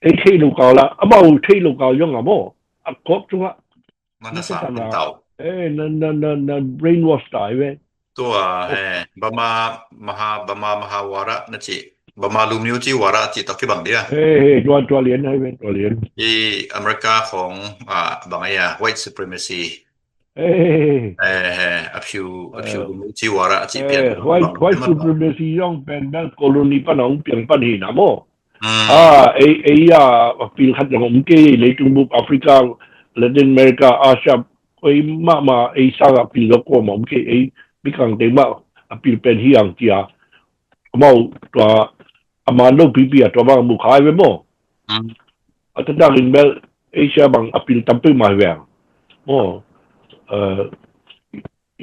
Speaker 2: ไอ้ที่ลูกเก่าละเมาที่ลูกเก่ายังอ่ะโมอ่ะครบจังอ่ะ
Speaker 1: มันน่ะสาวเป็นเต่า
Speaker 2: นั่น brain wash ตายเว้ย
Speaker 1: ตัวบามหาวาระนะจิบามาลูมิวจิวาระจิตอกิบังเดีย
Speaker 2: ตัวเหรียญให้เว้ยตัวเหรียญ
Speaker 1: ที่อเมริกาของบางไอ้white supremacy อภิวลูมิวจิวาระจิเปลี่ยน
Speaker 2: white supremacy ย่องเป็นแบบโคโลนีปะน้องเปลี่ยนปัญหาโมไอ้ปีขัดของผมกี้ในจุงบุกแอฟริกาละตินอเมริกาอาเซียไอ้มาไอ้สร้างปีละก็ผมกี้ไอ้มีการเต็มมาปีเป็นที่อังกฤษมาตัวอามาโนปีตัวบางบุคคลไว้โมอัตตาลินเบลเอเชียบางปีตั้มไปมาแหวงโม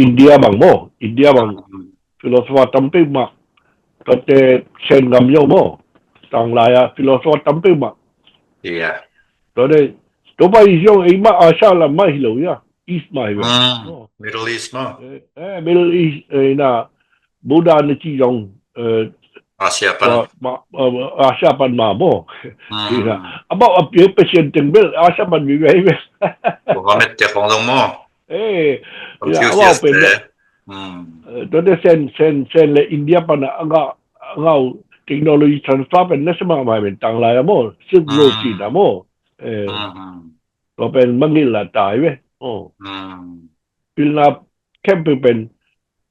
Speaker 2: อินเดียบางโมอินเดียบางฟิโลโซฟาตั้มไปมาก็จะเช่นกำยโมต่างหลายฟิโลโซฟาตั้มไปมาตัวเด็กตัวไปยังไอ้มาอาชาละไม่หิวเนี่ยอีสมาแหวง
Speaker 1: Middle East เนาะ
Speaker 2: Middle East นะบูดานี่ที่ยัง
Speaker 1: อาเซียปั
Speaker 2: นมาโมนี่นะabout a patient ถึงเบลอาเซียปันมีไว้ไหม
Speaker 1: ผมว่าไม่เจ็บของตรงโม
Speaker 2: ว่าเป็นตัวเด็กเซนเลยอินเดียปันเราเทคโนโลยี transfer เป็นนักสมัครใหม่เป็นต่างหลายโมซึ่งโลจินะโมตัวเป็นมังกิลาตายเว้ยพิลาแค่เป็น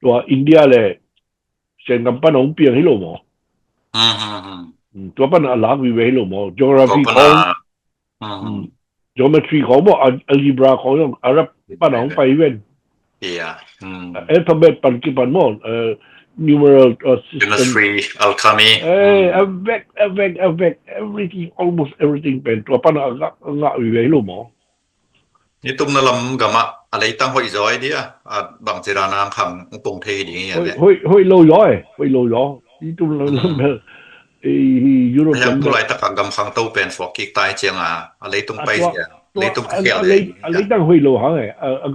Speaker 2: ตัวอินเดียเลยเช่นกับปันของเปียงให้โลโมตัวปันอะไรวิเวให้โลโม geography ของ geometry ของโม algebra ของยังอารับปันของไปเว้นalphabet ปันกี่ปันโมnumeral
Speaker 1: chemistry alchemy
Speaker 2: everything almost everything เป็นตัวปันงะวิเวให้โลโม
Speaker 1: นี่ตุ้มนั่นลำกับอะไรตั้งหอยจอยดิบางเจรานางขังปงเทดีอย่างเงี้ย
Speaker 2: หอยโลย้อยนี่ตุ้มนั่นลำยุโรป
Speaker 1: ยังตัวไรตะขังกำขังตู้เป็นฟอกกิกตายเจียงอะไรตุ้มไปเสียอะไรตุ้มเขียวเลย
Speaker 2: อะไรตั้งหอยโลหางไง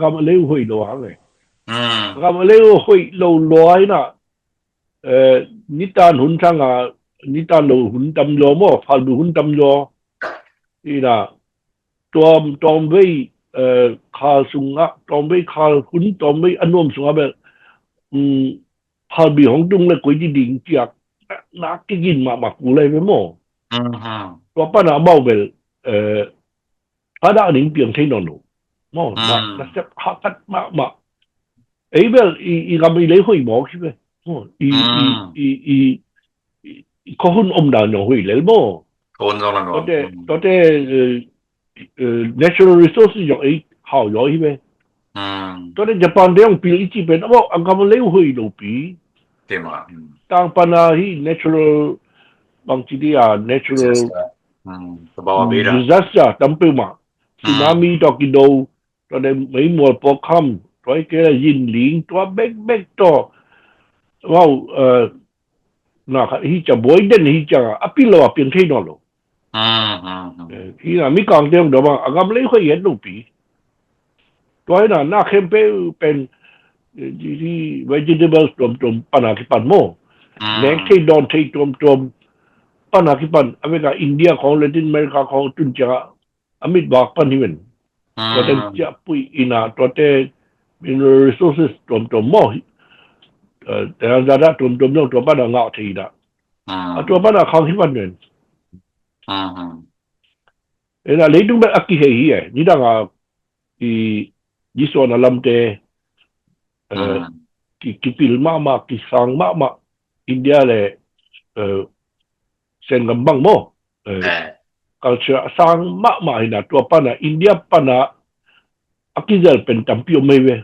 Speaker 2: กำอะไรหอยโลหางไงกำอะไรหอยโลร้อยน่ะนิทานหุ่นช่างนิทานโลหุ่นตำโลมั้งฟังดูหุ่นตำโลนี่นะตัวไม่คาสุงะตอมไปคาหุ่นตอมไปอันนวมสุงะแบบพาบีของจุงเลยกุยจีดิ่งจากนักกินมากูเลยไปมั้งตัวป้าหน้าเมาเบลพาดาหนิงเปลี่ยนที่นอนหนูมั้งนะจะหักกันมาไอ้เบลอีกำไม่เลยหอยหมอใช่ไหมเขาหุ่นอมดาวหน่อยเลยมั้ง
Speaker 1: คนเราเนาะ
Speaker 2: ตัวเต้natural resources อย่างไอ้หาย่อยใช่ไหมตอนนี้ญี่ปุ่นเรื่องปีอีจีเป็นว่าอังกฤษมันเลี้ยวหอยลูปี
Speaker 1: เต็ม
Speaker 2: ต่างปัญหาที่ natural บางทีnatural disaster ตั้งไปมาสึนามิตอกิโดตอนนี้ไม่หมดพอคำตัวไอ้แกยินหลิงตัวเบกตัวว่านะครับที่จะบ่อยเด่นที่จะอภิโลเปลี่ยนที่นอนลูที่น่ะมีกางเต็มเดี๋ยวมาอังกฤษเลยค่อยเห็นลูกปีตัวนั้นน่าเข้มเป็นที่ vegetables ตมปัญหาที่ปันโม่แรงที่โดนที่ตมปัญหาที่ปันอเมริกาอินเดียของละตินอเมริกาของตุนจ้าอเมริกาปันนี่เป็นตัวเต็มจะปุยอินาตัวเต็ม mineral resources ตมโม่แต่ละตมเนี่ยตัวปัญหางาที่ละตัวปัญหาของที่ปันเนี่ยนะเลยต้องเป็นอักขิเหยียนี่ดังยี่ส่วนอารมณ์เตกิปิลมากิสังมาอินเดียเลยเซนกับบางโม culture สร้างมากมายนะตัวปันนะอินเดียปันนะอักกิจเป็นตัมพิโอไม่เว้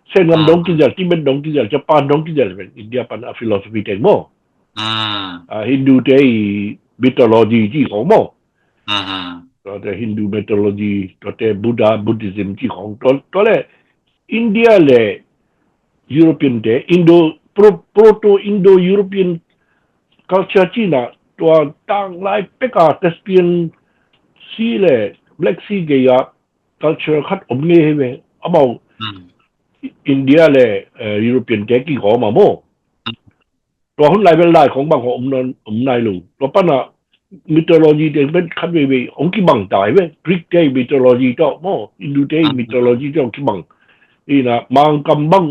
Speaker 2: เส้นงำดงกิจที่เป็นดงกิจจะปานดงกิจเป็นอินเดียปันนะฟิโลโซฟีเต็งโมฮินดูเตยมิโทโลจีที่ของโมตัวแต่ฮินดูมิโทโลจีตัวแต่บุตติซึมที่ของตัวเลยอินเดียเลยยุโรเปียนเตอินโดโปรโตอินโดยุโรเปียน culture ที่น่ะตัวต่างหลายเป็กาเทสเปียนซีเลย black sea เกียร์ culture คัดอมเงี้ยเว้ยเอามาอินเดียเลยยุโรเปียนเทกี่ของมาโมตัวคนหลายเป็นหลายของบางของอมนายลุงตัวปั้นอะมิโทโลจีเด็กเป็นคัดเว้ยองค์กี่บังตายเว้ยกรีกเตมิโทโลจีเจ้าโมอินโดเตมิโทโลจีเจ้ากี่บังนี่นะมังกำบัง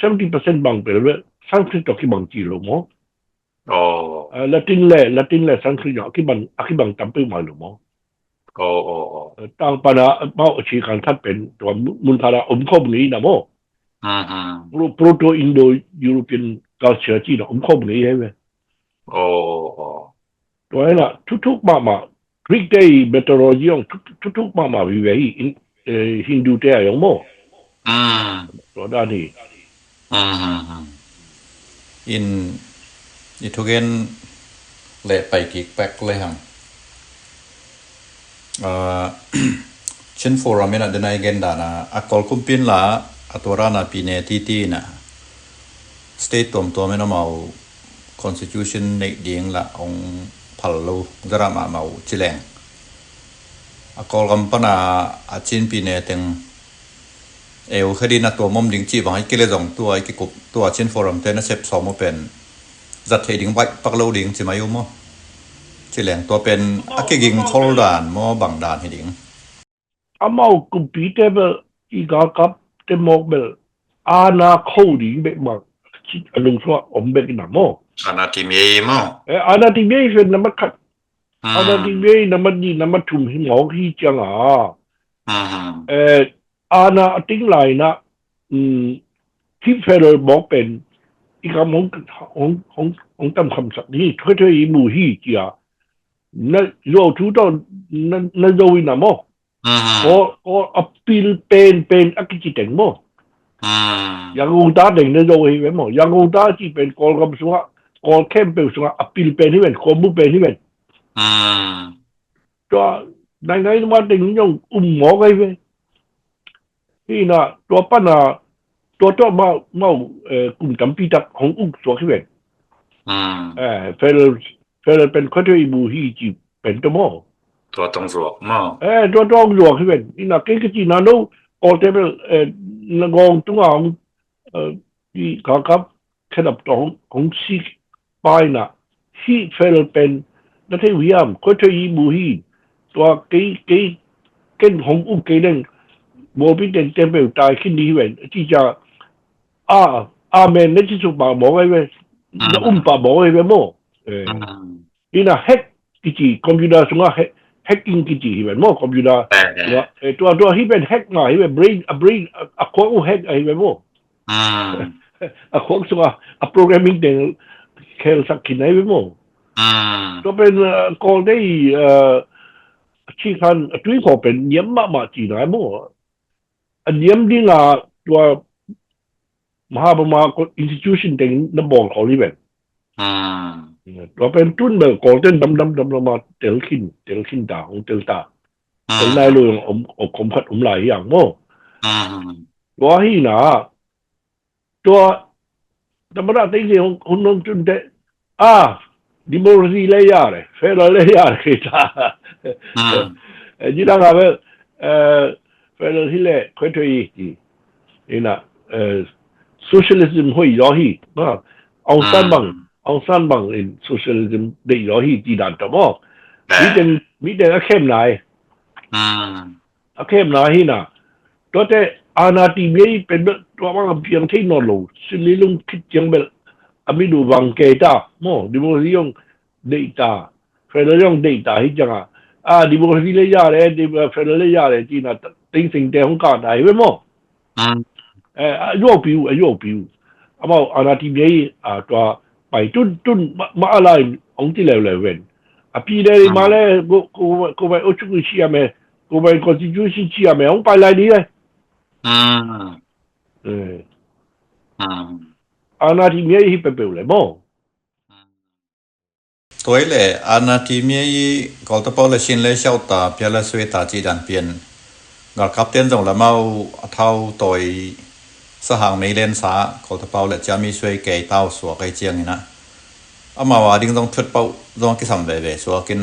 Speaker 2: 70% บังไปเลยเว้ย30ตัวกี่บังจีโลโมละตินเลยสังคมอย่างที่บังจำเป็นมาหรือมั้งต่างปัญหาเมื่อชีการทัดเป็นตัวมุนทาราคบงี้นะมั้งโปรโตอินโดยุโรเปียนกัลเชอร์ที่นะคบงี้ใช่ไหมตัวนี้นะทุกๆมากรีกได้เมทโลจีของทุกๆมาวิเวฮีฮินดูเตะอย่างมั้งตัวด้านนี้
Speaker 1: อิทุเกนเละไปกิกแป๊กเลยฮังเช่นโฟรัมเนี่ยเดนายเกนดานะอักอลคุมปินละอัตัวรานาปีเนตีนะสเตทตัวไม่น้องเอา constitution ในเดียงละองพัลลูจรามาเอาจิเลงอักอลกัมปนาอาชินปีเนเต็งคดีนะตัวมุมดิ่งจีบให้เกลือสองตัวไอ้กุบตัวเช่นโฟรัมเตนเซปสองมาเป็นจัดเหดิ่งไว้ปักโลดิ่งใช่ไหมยุ่มั้งที่แหล่งตัวเป็นอักกิ่งโคลดานมอบังดานเหดิ่ง
Speaker 2: อามาคุปีเตเบลอีกากับเตมอกเบลอาณาโคดิ่งเบกมาชิอลุงชัวอมเบกนะโม
Speaker 1: อาณาติเมียมั้ง
Speaker 2: อาณาติเมียเป็นน้ำมันขัดอาณาติเมียน้ำมันดีน้ำมันทุ่มหิมอกที่จังอาณาติ้งไหลนะที่เฟเดอร์บอกเป็นอีกคำของตามคำสั่งนี้เธออีมูฮีจีอานั่นเราทุกตอนนั่นโดยนะโมก็อัพพิลเป็นอักจิตเองโมยังงตาเด็กนั่นโดยเว้ยโมยังงตาที่เป็นกอลกับสัวกอลเข้มเป็นสัวอัพพิลเป็นที่เป็นคอมบุเป็นที่เป็นตัวไหนมาเด็กยังหมอไงเว้ยนี่นะตัวป้านะตัวมากุ่มจำปีตักของอุ้งตัวขึ้นเป็นเฟลเป็นคนที่บูฮีจีเป็นตัวโม
Speaker 1: ตัวตรงสวกมั้ง
Speaker 2: ตัวตรงสวกขึ้นเป็นนี่นะเก่งจีน่าโน้โอเทเบลงงตัวที่ครับแค่ดับของซีไปนะที่เฟลเป็นนั่นที่วิยามคนที่บูฮีตัวเก่งของอุ้งเก่งโมบิเดนเต็มไปตายขึ้นดีเว้ยที่จะอาเมนนั่นที่สุดป่าบอกไว้เว้ยนั่นป่าบอกไว้เว้ยโม่นี่นะแฮกกิจคอมพิวเตอร์สงฆ์แฮกกิ้งกิจเว้ยโม่คอมพิวเตอร์ตัวที่เป็นแฮกมาเว้ยbrain ควงแฮกเว้ยโม่ควงสงฆ์โปรแกรมมิ่งเด็กเคลสักขีดไหนเว้ยโม่ตัวเป็นกอลได้ที่คันตุ้ยขอเป็นเยี่ยมมากจีน่าโม่อันเยี่ยมดีน่ะตัวมหาประมาณ institution เต็งนับบอกเขาที่เป็นตัวเป็นตุ้นแบบก่อเต้นดำมาเตลขินตาของเตลตาเป็นนายลุงคมขัดหลายอย่างโม่ตัวที่น่ะตัวธรรมดาเต็งเสียของนนจุนเตดิโมคราซีเลยยาเลยเฟรเลยยาเลยตาจีน่าครับเฟรที่เล่ค่อยๆนี่นะsocialism 会摇起啊，昂山帮in socialism 的摇起鸡蛋的么？มีแต่เข้มไหนเข้มไหนนะตัวแต่อาณาติเมียเป็นตัวมันเพียงที่นอนลงสิ่งนี้ลุงคิดยังเป็นอามิดูวังเกต้าโม่ดิโมคราซี用 data เฟดเรล用 data ที่จังดิโมคราซีเลยยาเลยเฟดเรลเลยยาเลยจีน่ะติ้งสิ่งเดียวของการไหนเว้ยโม่โยกปิวอามาอาณาธิบดีตัวไปตุ้นมาอะไรองที่เลวเว้น အပြည်တယ်မှာလဲကိုပဲအုပ်ချုပ်ရှိရမယ်ကိုပဲ constitution ရှိရမယ်အောင်ပိုင်လိုက်နေတယ်အာနာတီမြေဟိပပေလေမော
Speaker 1: ตัวเล่อานาทีมีก็ตะปอละชินเลยเช่าตาเปียละสวยตาจีดันเปลี่ยนกอครับเต้นส่งละเมาเท่าตัวสหางไม่เล่นสาก็ตะปอละจะมีสวยแก่เต้าสัวไก่เจียงนี่นะอามาว่าดิ้งต้องทุดเป้าต้องกิสัมเบสัวกิน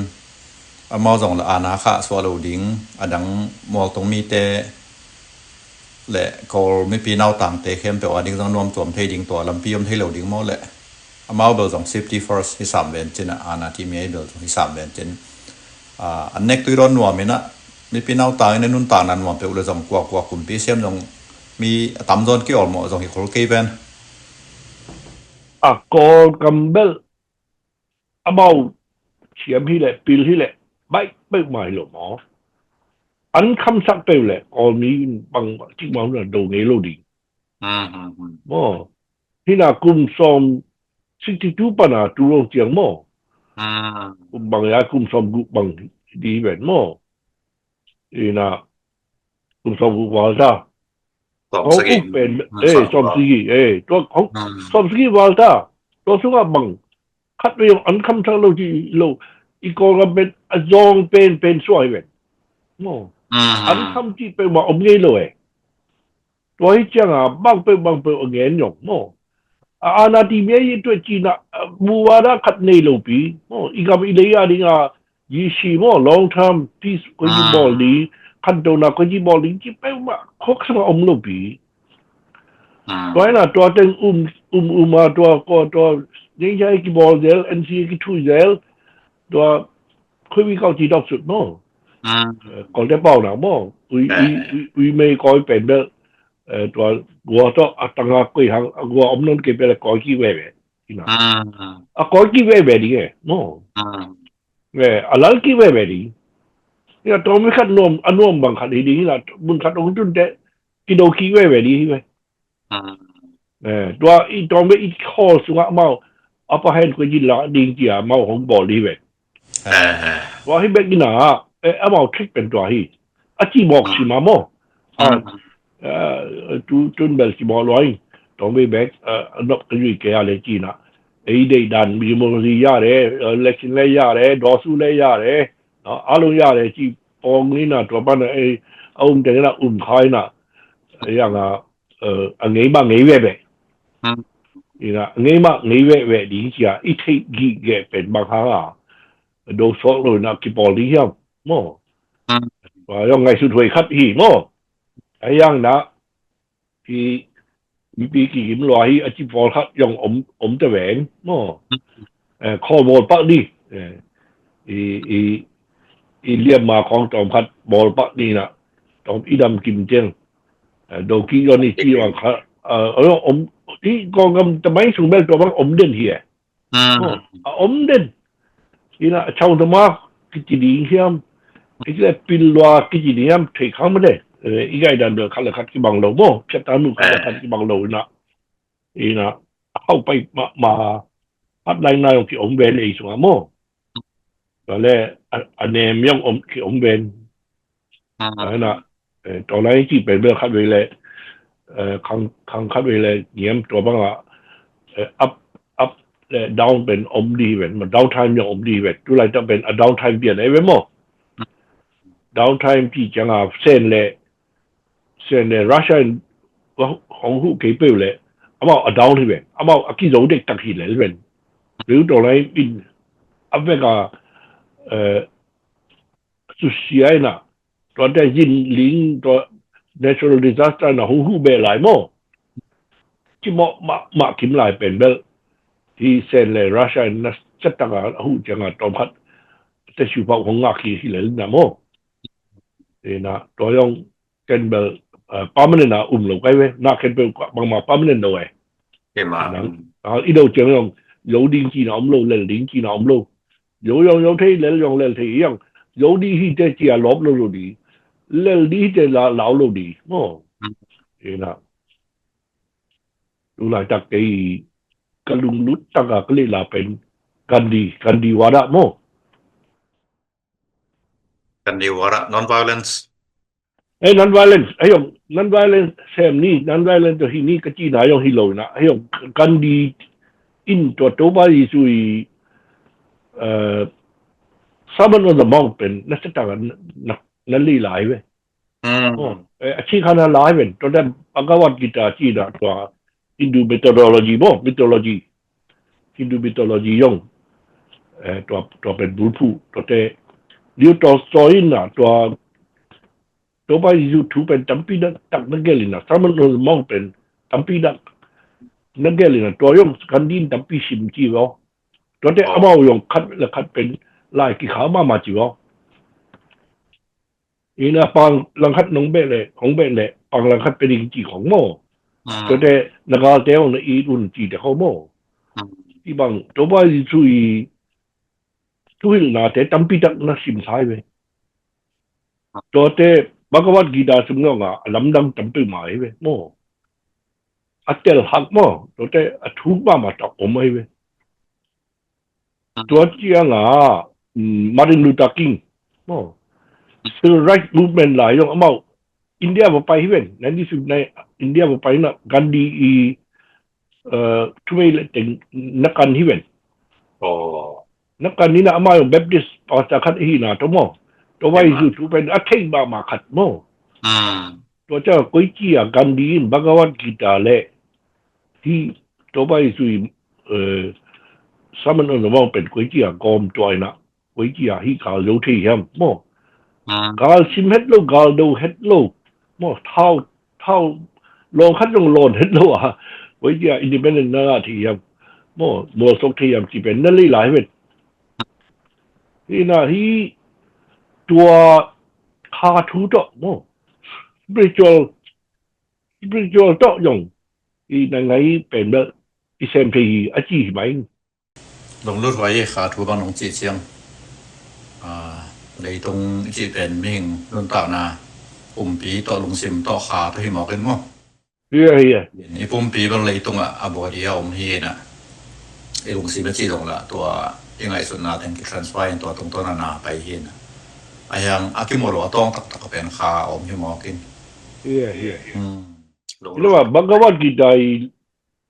Speaker 1: อามาส่งละอานาคะสัวลูดิ้งอดังมอลตรงมีเตและก็ไม่ปีนเอาต่างเตเข้มแต่ว่าดิ้งต้องนวมตัวเทดิ้งตัวลำปีมเทเหลวดิ้งมอแหละอามาเบลส่ง safety first ที่สามเวนจินะอานาทีมีเบลที่สามเวนจินอันเน็กตัวร้อนนัวมินะไม่ปีนเอาต่างในนุ่นต่างนั้นนัวเปลเลยส่งกว่าคุมปีเสียมส่งมีต่ำโดนกี่ออกหมดส่งอีกคนกี่เป็น
Speaker 2: ก็กำเบลอามาเฉียมที่แหละปีที่แหละไม่ใหม่หรอกหมออันคำสักเปลเลยก็มีบางที่มันเนี่ยโดนเงโลดีหมอที่น่ากลุ่มซ้อม62ปัญหาตัวลงเจียงหมอบางอย่างกลุ่มซ้อมบางดีแบบหมอที่น่ากลุ่มซ้อมวาลตาเขาเป็นซ้อมสกีตัวเขาซ้อมสกีวาลตาตัวสุว่าบางคัดไปอันคำสักเราที่เราอีกคนเป็นจองเป็นสวยแบบหมออันคำที่เป็นว่าอมเงยเลยตัวที่เจ้าบางเป็นเงี้ยหยงหมออาณาทีมีตัวจีน่ะบัวระขัดในโลปีอีกกับอีเลียนี่ก็ยี่สิบlong term peace ก็ยี่บอลลีขันโดนะก็ยี่บอลลีที่เป็นว่าคกสมาอมโลปีตัวนั้นตัวเต็งมาตัวยังใช้กี่บอลเดล NCA กี่ทุ่ยเดลตัวคุยวิเคราะห์จีดอกสุดมั้งก่อนจะเป่าหนังมั้งวิไม่ก่อยเป็นแบบตัวกัวต้องตั้งแต่คุยหางกัวอมนนเก็บไปแล้วก่อยกี่เว่ที่น่ะก่อยกี่เว่ดีไงมั้งอะไรกี่เว่ดีเนี่ยตัวไม่ขัดนวมอันนวมบางขัดดีนี่แหละบุญขัดองค์จุนเดกิโดกี่เว่ดีใช่ไหมตัวอีตัวไม่อีข้อสุขเมาอัปเห็นก็ยินละดีจีอ่ะเมาของบอลดีเว่ว่าให้เบกิน่ะเมาทริกเป็นตัวที่อาชีพบอกสิมามั้งจุนเบลสิบอลลอยต้องไปแบกนกกระยุยแกอะไรจีน่ะไอ้เด็กดันมีโมโนซียาเลยเล็กชินเลยยาเลยดอสูเลยยาเลยอาลุยาเลยจีปองนี่น่ะตัวบ้านไอ้เด็กน่ะขายน่ะอย่างเงี้ยบ้างเงี้ยเว่นี่น่ะเงี้ยบ้างเงี้ยเว่ดีจีอ่ะอีที่กี่แกเป็นบางครั้งโดนสอกเลยน่ะกี่บอลดีครับมั้งว่ายังไงสุดท้ายคัดหีมั้งไอ้ยังนะที่มีปีกี่กิมลอยอาชีพบอลครับยังอมตะแหวนมั้งข้อบอลปักดิอีเรียมมาของจอมพัดบอลปักนี่นะจอมอีดำกิมเจียงโดกี้ยอนี่จีวังครับอมที่กองกำจะไม่สูงแบบตัวมันอมเด่นเหี้ยอมเด่นนี่นะชาวธรรมะกิจดีเหี้ยมไอ้ที่ปิลวากิจดีเหี้ยมถือข้างไม่ได้อีกไอ้ดันเดือดขัดเลยขัดกี่บังโลมั้งเจ้าตาหนุ่มขัดเลยขัดกี่บังโลนะนี่นะเข้าไปมาพัดไล่นายของที่อมเวนเองส่วนมั้งตอนแรกอันเนมยังที่อมเวนนั่นนะตอนแรกที่เป็นเรื่องขัดเวลขังขัดเวลเงี้ยตัวบ้างอ่ะอัพและดาวเป็นอมดีเวนมันดาวไทม์ยังอมดีเวนทุกไรจะเป็นดาวไทม์เปลี่ยนไอ้เว้ยมั้งดาวไทม์ที่จังอ่ะเส้นเลยรัสเซียของผู้เกี่ยวกับเลยอามาดาวที่เว้ยอามากี่โจเด็กตักหินเลยเว้ยหรือตัวไหนเป็นอัฟเฟกาสุดเสียนะตัวแต่ยินลิงตัว natural disaster นะหูเบลหลายโม่ที่มาคิมหลายเป็นเบลที่เส้นเลยรัสเซียนะจัดตั้งหูจังอ่ะตอมพัดแต่ชีวภาพของงาคีที่เลยนะโม่นะตัวยังกันเบลpermanent นะลงไปเว้ยน่าเห็นเป็นบางมา permanent ด้วย
Speaker 1: เห็นมา
Speaker 2: อีเดียวเจ้ายัง有零几那唔路，嚟零几那唔路，有睇嚟用嚟睇樣，有啲係即係落路啲，嚟啲即係老路啲，係啦，ดูหลังจากไอ้กลุงลุดตั้งแต่ก็เลยลาเป็นกันดีวาระโม
Speaker 1: กันดีวะ non-violence
Speaker 2: non-violence ayong non-violence sem ni non-violence to hini kachi na yung hilo na ayong kandi in to ba isui Summon of the Mountain na sa tangan nali live achi kana live to them pagawat kita chi da to Hindu mythology yung to pen bulpu to te liu to story na to ba isu tu pen tampi da tak nagelina Summon of the Mountain tampi da nagelina to yung kandin tampi sim chi go to te amaw yung kat pen lai ki khama ma chi go ina pang langkat nong be le hong be le pang langkat pe ding chi khong mo to te nagal te on i un chi te ho mo ti bang to ba yi chui na te tampi tak na sim sai we to te Bhagavad Gita sum nga lam dam tampi mai we mo atel hak mo to te athu ba ma ta om mai we to chi nga Martin Luther King mo civil rights movement la yung amaw India ba pa hiwen nandi sub na India ba pa na Gandhi i tuway leteng nakan hiwen nakan nina amaw yung Baptist pasta kat hina to mo to wai su tu pen athai ba ma khat mo to cha koi chi a Gandhi in Bhagavad Gita le hi to wai su Summon of the Mountain koi chi a gom toy na koi chi a hi ka lo thi yam mo gal sim het lo gal do het lo mo thao long khat long lon het lo à với giờ independent na thì mo sok thì chỉ bên na li lại vậy thì na hi tua kha thu đó mo spiritual đó dùng thì na ngay bên đó thì xem thì ở chỉ mấy
Speaker 1: ลงรุ่นไว้ขาทูบังหลงจีเชียงในตรงจีเป็นมิ่งรุ่นต่อนาปุ่มปีต่อลงซิมต่อขาที่หมอกันมั้งนี่ปุ่มปีบางเลยตรงบอดี้อมฮีน่ะไอ้ลงซิมจีลงละตัวยังไงส่วนนาแทนกิทรานสไฟตัวตรงต้นนาไปฮีน่ะไอ้ยังอากิโมโรต้องตักเป็นขาอมที่หมอกิน
Speaker 2: แล้วว่าบังกวาดกีได้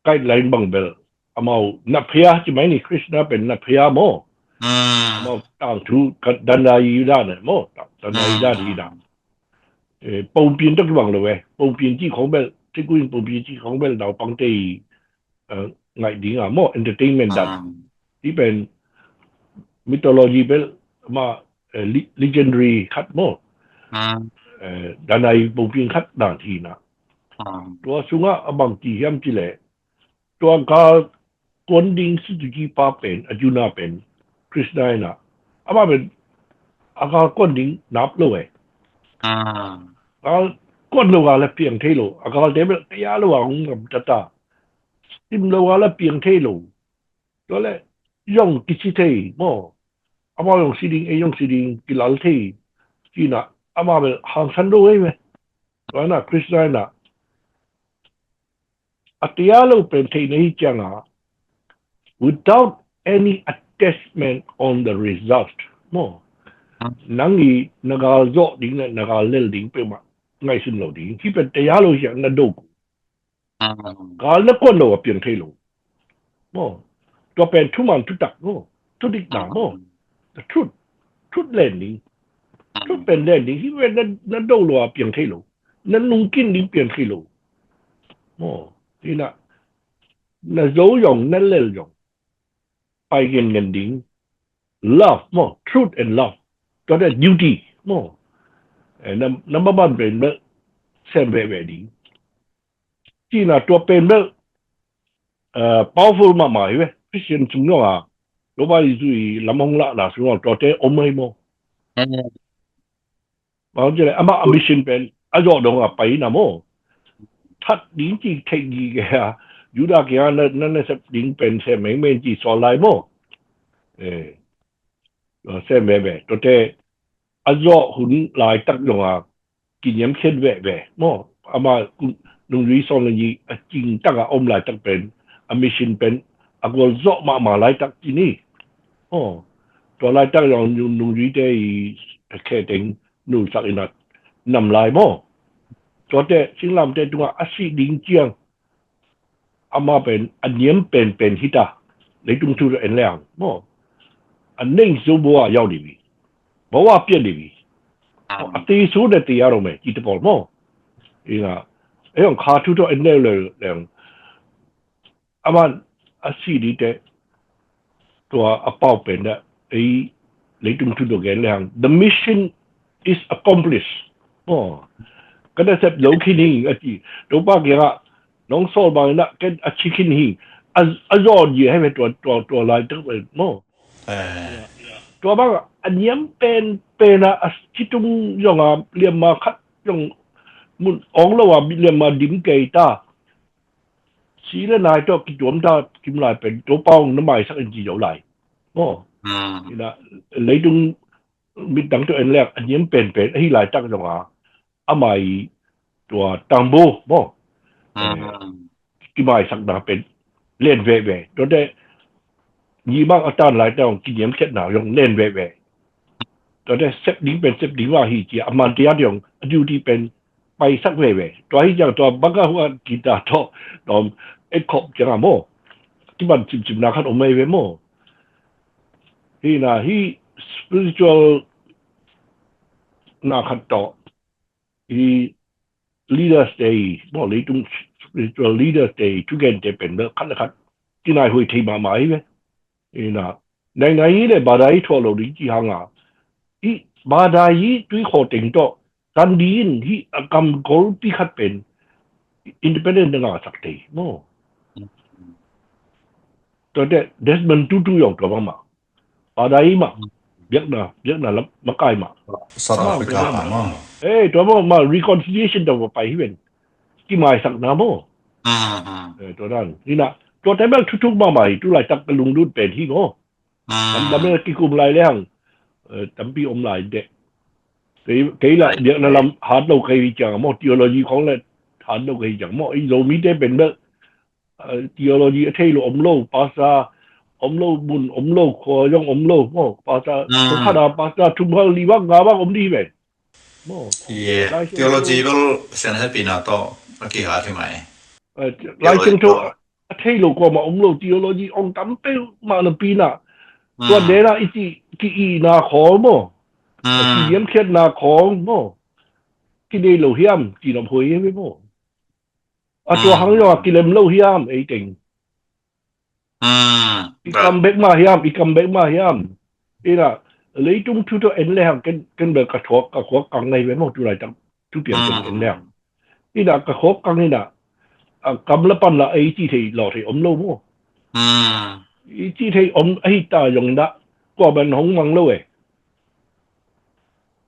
Speaker 2: ไกด์ไลน์บังเบลamaw na phaya chi mai ni Krishna pen na phaya mo amaw tang thu danai da ne mo danai da di da pong pin tak bang lo we pong pin chi khong bel ti kuin pong pin chi khong bel dau pang te ngai ding a mo entertainment da ti pen mythology bel ma legendary khat mo danai pong pin khat da thi na to sunga abang ti yam chi le to kaคนดิ้งสุดที่ป้าเป็นอจุนาเป็นคริสได้นะอามาเป็นอาการคนดิ้งนับเลยอาคนเราว่าละเพียงเท่าอาการเดี๋ยวแต่ยาเราว่าองกับจัตตาทิมเราว่าละเพียงเท่าตัวเลยยองกิจิเท่บ่อามา用สิดิงยองสิดิงกิลาลเท่ที่น่ะอามาเป็นหางสันโดเว้ยตัวน่ะคริสได้นะอัตยาเราเป็นเท่ในจังอ่ะwithout any attachment on the result mo nangi nagal zo ding na nagal lel ding pe ma ngai sun lo ding ki pe te ya lo ya na do gal na kon lo pian thai lo mo to pen thu man thu tak mo thu dik na mo the truth landing truth pen landing hi we na do lo pian thai lo na nung kin ding pian thai lo mo ni na zo yong na lel yongไปเงินดิ้ง love มั้ง truth and love ก็ได้ duty มั้งน้ำมันเป็นแบบเส้นแบบดิ้งที่น่ะตัวเป็นแบบpowerful มากๆเว้ยพิเศษสุดยอดอ่ะรู้ป่ะที่สุดลำมงละล่ะสุดยอดตัวเต้อมไม่มั้งบางทีเลยอามา ambition เป็นอาจจะดงอ่ะไปนะมั้งทัดดิ้งจีเทคนิคแกยูดาเกียนั่นสับดิ้งเป็นเส้นเหม่งจีสอนไลโม่เส้นแบบตัวเตะอาจจะหุ่นลายตักลงอ่ะกินยำเช่นแบบโม่อามาลุงรีสอนเลยจริงตักอ่ะอมลายตักเป็นอามิชินเป็นอากวลโซมาลายตักที่นี่ตัวลายตักอย่างลุงรีได้ แค่ถึงนู่นสักนัดนำลายมั่วตัวแต่สิ่งลำแต่ตัวอาศัยดิ้งเจียงเอามาเป็นอันเยี่ยมเป็นฮิตาในตรงทุเรศแรงมั่วอันนิ่งสูบัวยาวดีบีบัวเปลี่ยนดีบีตีสูดตีอารมณ์จิตบอลมั่วอีน่ะไอ้ของขาทุตัวเอ็นเล่เลยแรงอามันอาศัยดีแต่ตัวอาเป้าเป็นเนี่ยไอ้ในตรงทุเรศแรง the mission is accomplished มั่วก็ได้เสร็จโลกินี่ไอ้ที่ตัวป้าเกี่ยงน้องโซลบางนะก็อาชีพนี้รอดอยู่ให้เป็นตัวลายตั้งเป็นมั่วตัวบ้างอันนี้เป็นอะที่ตรงอย่างเรียนมาคัดอย่างมุนองเราว่าเรียนมาดิ้มเกยตาสีละนายตัวกิจวัตรตากิมลายเป็นตัวป้องน้ำใหม่สักอันจีเอาไหลมั่วนี่นะเลยตรงมีดังตัวเองแรกอันนี้เป็นให้หลายตั้งจังหวะอาไม่ตัวตังโบมั่วที่ไม่สักดาเป็นเล่นเว่ตัวได้ยีบ้างอาจารย์หลายแต่กินยำเช็ดหนาวยงเล่นเว่ตัวได้เซฟดิ้งเป็นเซฟดิ้งว่าฮีจีอามันเดียดยงดูที่เป็นไปสักเว่ตัวที่อย่างตัวบังก็หัวกีตาร์ตัวเอ็กขบจังอ่ะโมที่มันจิบนาคันอมไม่เว่โมฮีน่ะฮี spiritual นาคันต่อฮี leaders day บอกเลยตรง spiritual leaders day ทุกอย่างจะเป็นเรื่องคันคันที่นายคุยทีมาไหมเว้ยนี่นะในนี้เลยบาดายทั่วโลกที่ห่างอ่ะอีบาดายด้วยข้อติงโตการดีนที่กำกอลปีขัดเป็น independent ต่างสักทีโม่ตัวเด็ดเดสมันตู้อย่างตัวบ้างบาดายมาเบียกนะแล้วมาใกล้มา
Speaker 1: South Africa มั้ง
Speaker 2: ตัวมา reconciliation ตัวไปที่เป็นที่หมายสักน้ำโม่ตัวนั้นนี่นะตัวแต่แม่ทุกๆมาใหม่ตัวไหลตักกระลุงรุ่นเป็นที่โง่ทำไม่กี่กลุ่มไรแล้วตั้มปีอมไหลเด็กกี่ละเดี๋ยวนั่นเราหาเราเคยจังมั่ง theology ของเราหาเราเคยจังมั่งไอ้เรามีได้เป็นเรื่องtheology ที่เราอมโลภาษาอมโลบุญอมโลขอยงอมโลมั่งภาษาสุขดาภาษาทุ่มพังลีวังงาบังอมดีเป็นมั่ง
Speaker 1: theology ก็เส้นให้ปีนาโตเมื่อกี้หาที่ไหน
Speaker 2: ลายเชิงโตที่เราก็มาอมโล theology องตั้มเป้มาหนึ่งปีน่ะตัวเดน่ะอีที่นาขอมั่งที่เลี้ยงเขียนนาของมั่งที่ได้เราเฮียมที่เราพูดยังไม่มั่งตัวหังยอกิเลมเราเฮียมไอ้จริงอีกำเบกมาเฮียมนี่นะเลยจุ่มทุกตัวเอ็นแล้วกันเบิกกระทบกระทบกังในเว้นหมดทุกไรจังทุกเปลี่ยนเป็นเอ็นแล้วนี่นะกระทบกังนี่นะกำละปันละไอ้ที่ที่หล่อที่อมโลมั่งไอ้ที่ที่อมไอ้ตายงนะก็เป็นหงมังเลย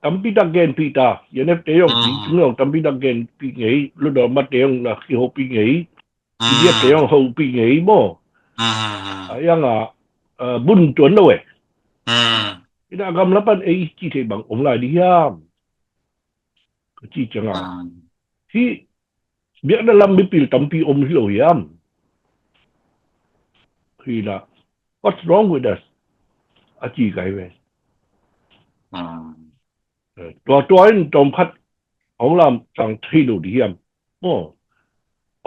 Speaker 2: ตั้มปีตะเกนปีตาอย่างนี้เตยงปีถึงเราตั้มปีตะเกนปีไงรุ่นเรามาเตยงนะขี้หัวปีไงที่เรียกเตยงหัวปีไงมั่งยังบุญจวนเลยนี่นะกำลังเป็นไอ้ที่ที่บางองค์หลายดียามก็ที่จังที่เบียดนั้นลำไม่ปีตั้มปีอมที่เรายามที่นะ what's wrong with us อาจีไกเว้ตัวนั้นจอมพัดของเราสั่งที่เราดียามโอ้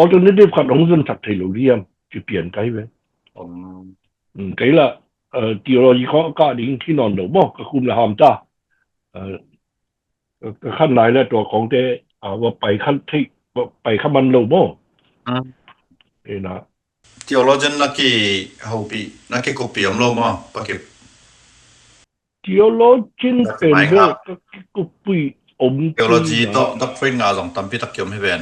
Speaker 2: alternative ขัดของเราสั่งที่เราดียามจะเปลี่ยนไกเว้ไกละtheology เขาก็ดิ้งที่นอนเดี๋ยวบอกก็คุมละหามจ้าขั้นไหนแล้วตัวของเจ้ว่าไปขั้นที่ไปขั้นมันเราบ่นี่นะ
Speaker 1: theologian นักกี่เขาปีนักกี่กุปีอมโลมั้งปะเก็บ
Speaker 2: theologian เป็นเรื่องกุปีอม
Speaker 1: theology ต่อดักเฟรนงาส่งตั้มปีตักยมให้เป็น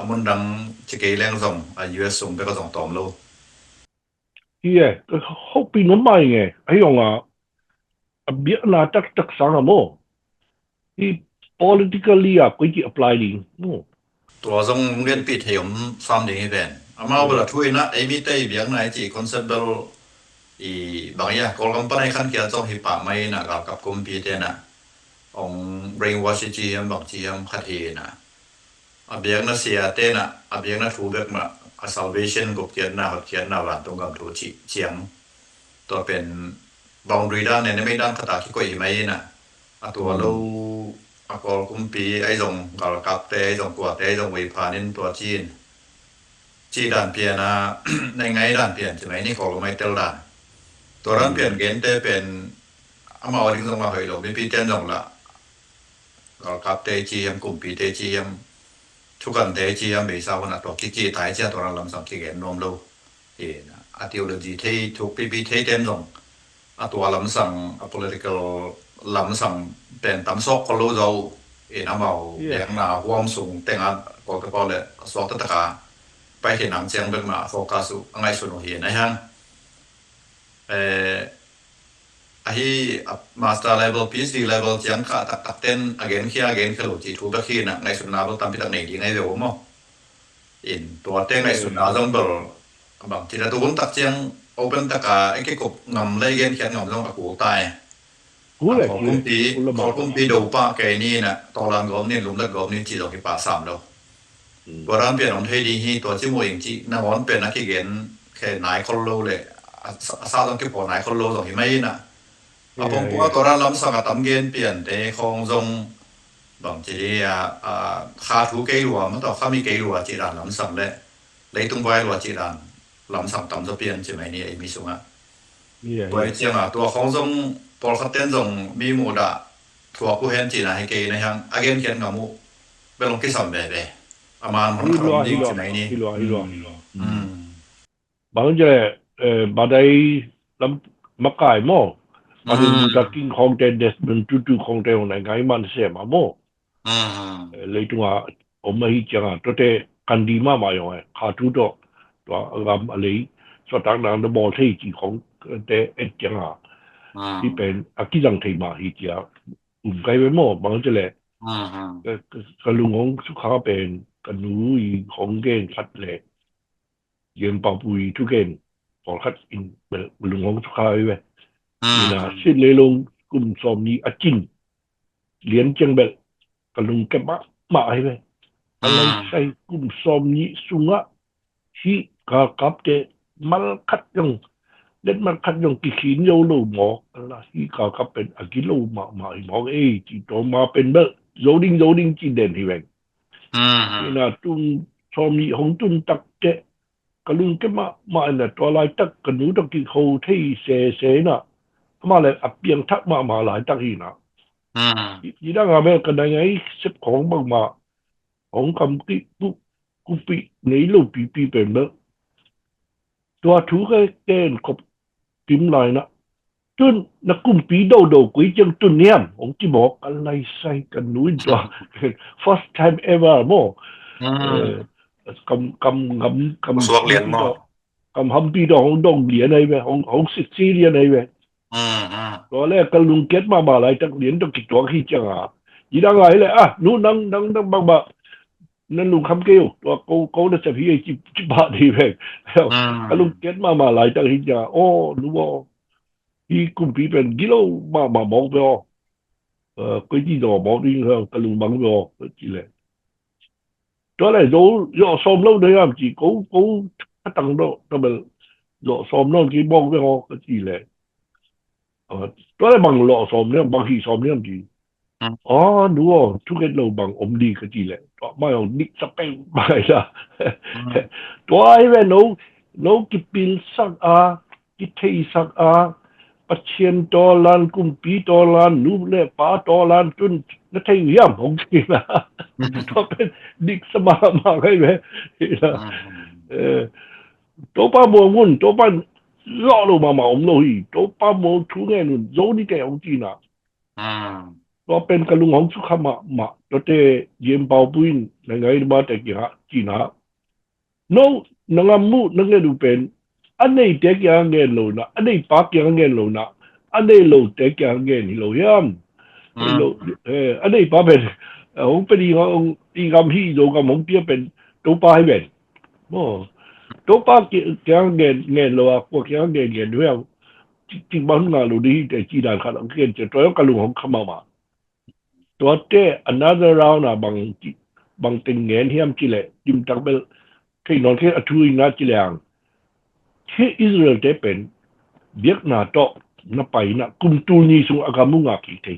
Speaker 1: มันดังจะกี่แรงส่งUS ส่งไปก็ส่งตอมโล
Speaker 2: เฮียเขาปีน้ำใหม่ไงไอ้ยังเบียนาตักสังอะโมที่ politically ก็จะ apply ดิโม
Speaker 1: ตัวส่งเรียนปีเทียมซ้ำดีให้เป็นมาเอาไปละถ้วยนะไอ้มีเต้เบียงไหนจีคอนเซ็ปต์เบลบางอย่างก็ลำปันในขั้นเกี่ยวกับฮิปปะไม่นะกับกุมปีเตนะอง brainwash จีมบางจีมขัดเฮนะเบียงน่ะเสียเตนะเบียงน่ะถูกเบิกมาsalvation ก็เขียนหน้าวันตรงกับถูกเฉียงตัวเป็น boundary ด้านเนี่ยไม่ด้านขตาที่ก็อีไม่นะ ตัวเรากอลกุมปีไอ้ตรงกอลกับแต่ไอ้ตรงกวดไอ้ตรงวิพานินตัวจีนด่านเปลี่ยนนะ ในไงด่านเปลี่ยนใช่ไหมนี่กอลไม่เตลด่านตัวนั้นเปลี่ยนเกณฑ์แต่เป็นเอามาถึงตรงมาเหยหลงเป็นปีเต้นตรงละกอลกับแต่จีมกลุ่มปีแต่จีมทุกคนแต่จีมไม่ทราบนะตัวจีไทยเจ้าตัวนั้นลำสังเกตนมเราเอ็นะอาทิตย์ละจีที่ทุกปีที่เต้นตรงตัวลำสัง political ลำสังเป็นตำซอกคนรู้เราน้ำเอาอย่างน่าห่วงสูงแต่งานก็เลยสอบตะกาไปเห็นหนังเสียงเป็นมาโฟกัสอะไรส่วนหัวเห็นนะฮะไอ้master level PhD level ยังขาดตัดเต้น again ขี้ again คือหลุดจีทูบขี้นะในส่วนนาเราทำพิจารณาดีไงเดี๋ยวมั้งตัวเต้นในส่วนนาต้องบอกบางทีเราตัวตัดเสียง open ตะกาไอ้ที่กบงำเลยเกณฑ์เขียนงำต้องกับกูตายขอคุ้มปีดูป้าแกนี่นะตอนหลังกอบนี่ลุมแล้วกอบนี่จีดอกที่ป่าสามแล้วตัวร้านเปลี่ยนของเทดีฮีตัวที่มวยจีน้ำร้อนเป็นนักเขียนแค่ไหนคนรู้เลยซาต้องเก็บผลไหนคนรู้ตรงที่ไม่น่ะผมว่าตัวร้านล้ำสังกัดตั้มเกณฑ์เปลี่ยนแต่คงทรงบางทีค่าถูกเกลัวมันต่อค่ามีเกลัวจีรันล้ำสังเลยเลยตรงไว้ลัวจีรันล้ำสังตั้มจะเปลี่ยนใช่ไหมนี่ไอ้มิสุงะตัวเจียงอ่ะตัวของทรงพอเขาเต้นส่งมีหมูดะถั่วผู้เห็นจีน่ะให้เกย์นะฮะอาเกนเขียนกับมูเป็นลงที่สอนแบบเลยประมาณมันทำยิ่งจีไหนนี่
Speaker 2: บางทีบางทีลำมักไก่โม่บางทีจะกินของเด็ดมันจู่ๆของเด็ดของไหนไงมันเสียมาโม่เลยตัวผมไม่จังตัวเด็กกันดีมากมาอย่างไรขาดทุนตัวอะไรสุดท้ายนั้นจะบอกที่จีของเด็กจังที่เป็นอากิจังที่มาที่จะอุ่นไกลไปหมดบางทีเลยก็ลุงของสุขาเป็นกันหนูของเกณฑ์คัดเลยยืนปอบปุยทุกเกณฑ์พอคัดอินเป็นลุงของสุขาไปนี่นะสิ้นเลยลงกลุ่มสอมนี้อาจินเหรียญจังแบบกันลุงแกมาให้ไปอะไรใส่กลุ่มสอมนี้สุงะที่กับเตมันคัดยังเล่นมันคัดยังกี่ขีนโยลูหมออะไรที่กับเป็นอากิโลมาหมอจีโตมาเป็นเบอร์โยดิ้งจีเด่นที่แบงนี่นะจุนชอมีของจุนตักเจกลุงก็มาเนี่ยตัวลายตักกันหนูตักกี่เขาที่เสน่ะมาเลยอับเปียงทักมาหลายตักอีนะยี่ดังอะไรกันได้ไงสิบของบางมาของคำที่กุปีในลูกปีเป็นเบอร์ตัวถูกเกณฑ์ขบกิมลายนะจนนักกุมปีโดกุยจังตุนเนี่ยผมที่บอกอะไรใส่กันนู้นตัว first time ever โมกำ
Speaker 1: สวกเหรียญมั้ง
Speaker 2: กำฮัมปีดองดงเหรียญอะไรไปของสิเหรียญอะไรไปตอนแรกกันลุงเก็ตมาอะไรตั้งเหรียญตั้งกี่ตัวขี้จังยี่ดังไรเลยนู้นนั่งบางนั่นลุงคำเกี่ยวตัวเขาจะพี่จิบาดีไปแล้วกันลุงเก็ตมาอะไรตั้งขี้จังโอ้นู้ว่าที่กุมปีเป็นกิโลมาบอกไปก็ที่ดอกบอกนี่เหรอกันลุงบังไปก็จีเลยตัวแรกเราซ้อมแล้วเนี่ยจีเขาตั้งโดตัวเป็นเราซ้อมแล้วกี่บอกไปก็จีเลยตัวแรกบางเราซ้อมเนี่ยบางทีซ้อมเนี่ยจีดูว่าทุกอย่างเราบางอมดีก็จีเลยตัวไม่เอานิสเปนไม่ละตัวไอ้เว้ยเรากินปิลสักกิเทสักปัจเจียนตัวล้านกุมปีตัวล้านนูเล่ป้าตัวล้านจนนั่นใช่เยี่ยมของจริงนะตัวเป็นดิกสมาให้ไหมตัวป้าโมงุ่นตัวป้าล่อลงมาอมโลหิตัวป้าโมทุเงี้ยนุ่นโจนี่แกของจริงนะตัวเป็นกระลุงของสุขมาตัวเตเยี่ยมเป่าปุ้นในไงมาแต่กี่ฮะจีน่าน้องนังมูนังเงี้ยดูเป็นอันนี้เด็กยังเงี้ยโลนะอันนี้ปากยังเงี้ยโลนะอันนี้โลเด็กยังเงี้ยนี่โลยามโลอันนี้ป้าเป็นผมเป็นอีกำพี่โลกำผมเตี้ยเป็นตัวป้าให้เป็นตัวป้ายังเงี้ยโลพวกยังเงี้ยด้วยจริงบ้านงานโลดีแต่จีนขาดเงี้ยจะตัวกระลุงของขมาตัวเต้ another round นะบางติงเงี้ยที่ทำจีเลยจิมตักเป็นที่นอนที่อัตุยนาจีเลยที่อิสราเอลได้เป็นเบียกนาโตนับไปนะกุมตูนีสุงอากามุงอาคิเท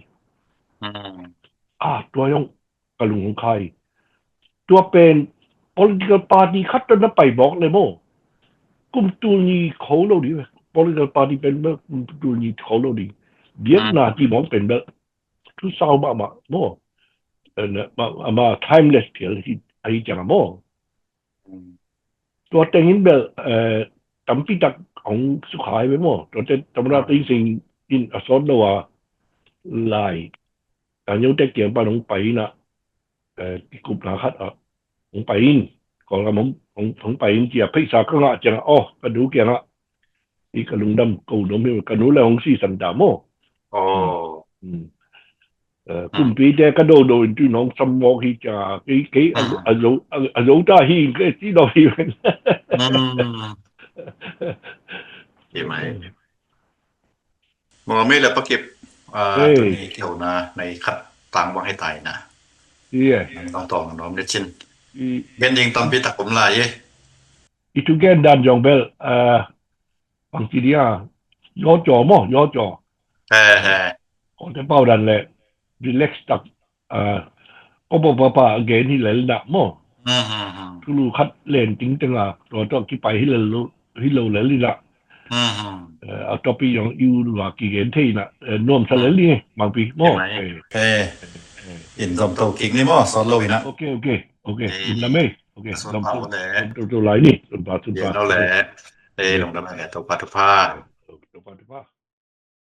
Speaker 2: ตัวยังกะลุงของใครตัวเป็น political party คัดตัวนั้นไปบอกเลยโมกุมตัวนี้เขาเราดี political party เป็นแบบกุมตัวนี้เขาเราดีเดียนนาที่มองเป็นแบบทุกสาวมาโมมา timeless เกี่ยวกับไอ้จังโมตัวแต่งนี้แบบจำปีตักของสุขายไปโมตัวแต่จำราตีสิ่งอินอสอนว่าลายการยกแต่เกี่ยวกับน้องไปนะกลุ่มนาคัดของไปอินของเราของไปอินเจียพิษาก็งะจังอ๋อกระดูกเกี่ยงอ่ะที่กระลุงดำกูน้องมีกระดูกแล้วของสีสันดาโมกลุ่มปีแต่กระโดดที่น้องสมองที่จะกี่อายุได้ที่ก็ที่เราที่เป็น
Speaker 1: ใช่ไหมมองไม่เลยประเก็บตัวนี้เกี่ยวนะในขัดต่างว่าให้ตายนะต้องต่อน้องเดชินเป็นยิงตอนพี่ตักผมลาย
Speaker 2: itu kan dan jong bel bang ti dia yo jo mo yo jo คนที่เป้าดันเลยrelax ตักก็บอกว่าagain ที่เลยนะโมทุลูคัดเล่นจริงจังอ่ะตัวต้องกี่ไปให้เราเลยละเอาตัวปีอย่างยูหรือว่ากี่เกณฑ์ที่น่ะนวมเฉลยนี่บางปีโม
Speaker 1: อินสมโตกิ่งนี่มั้งสอนเราอีนะ
Speaker 2: โอเคอินละไม่โอเคสมตัวไหลนี่สุดบาท
Speaker 1: เราแหละลงดำแหละตัวปาทุพา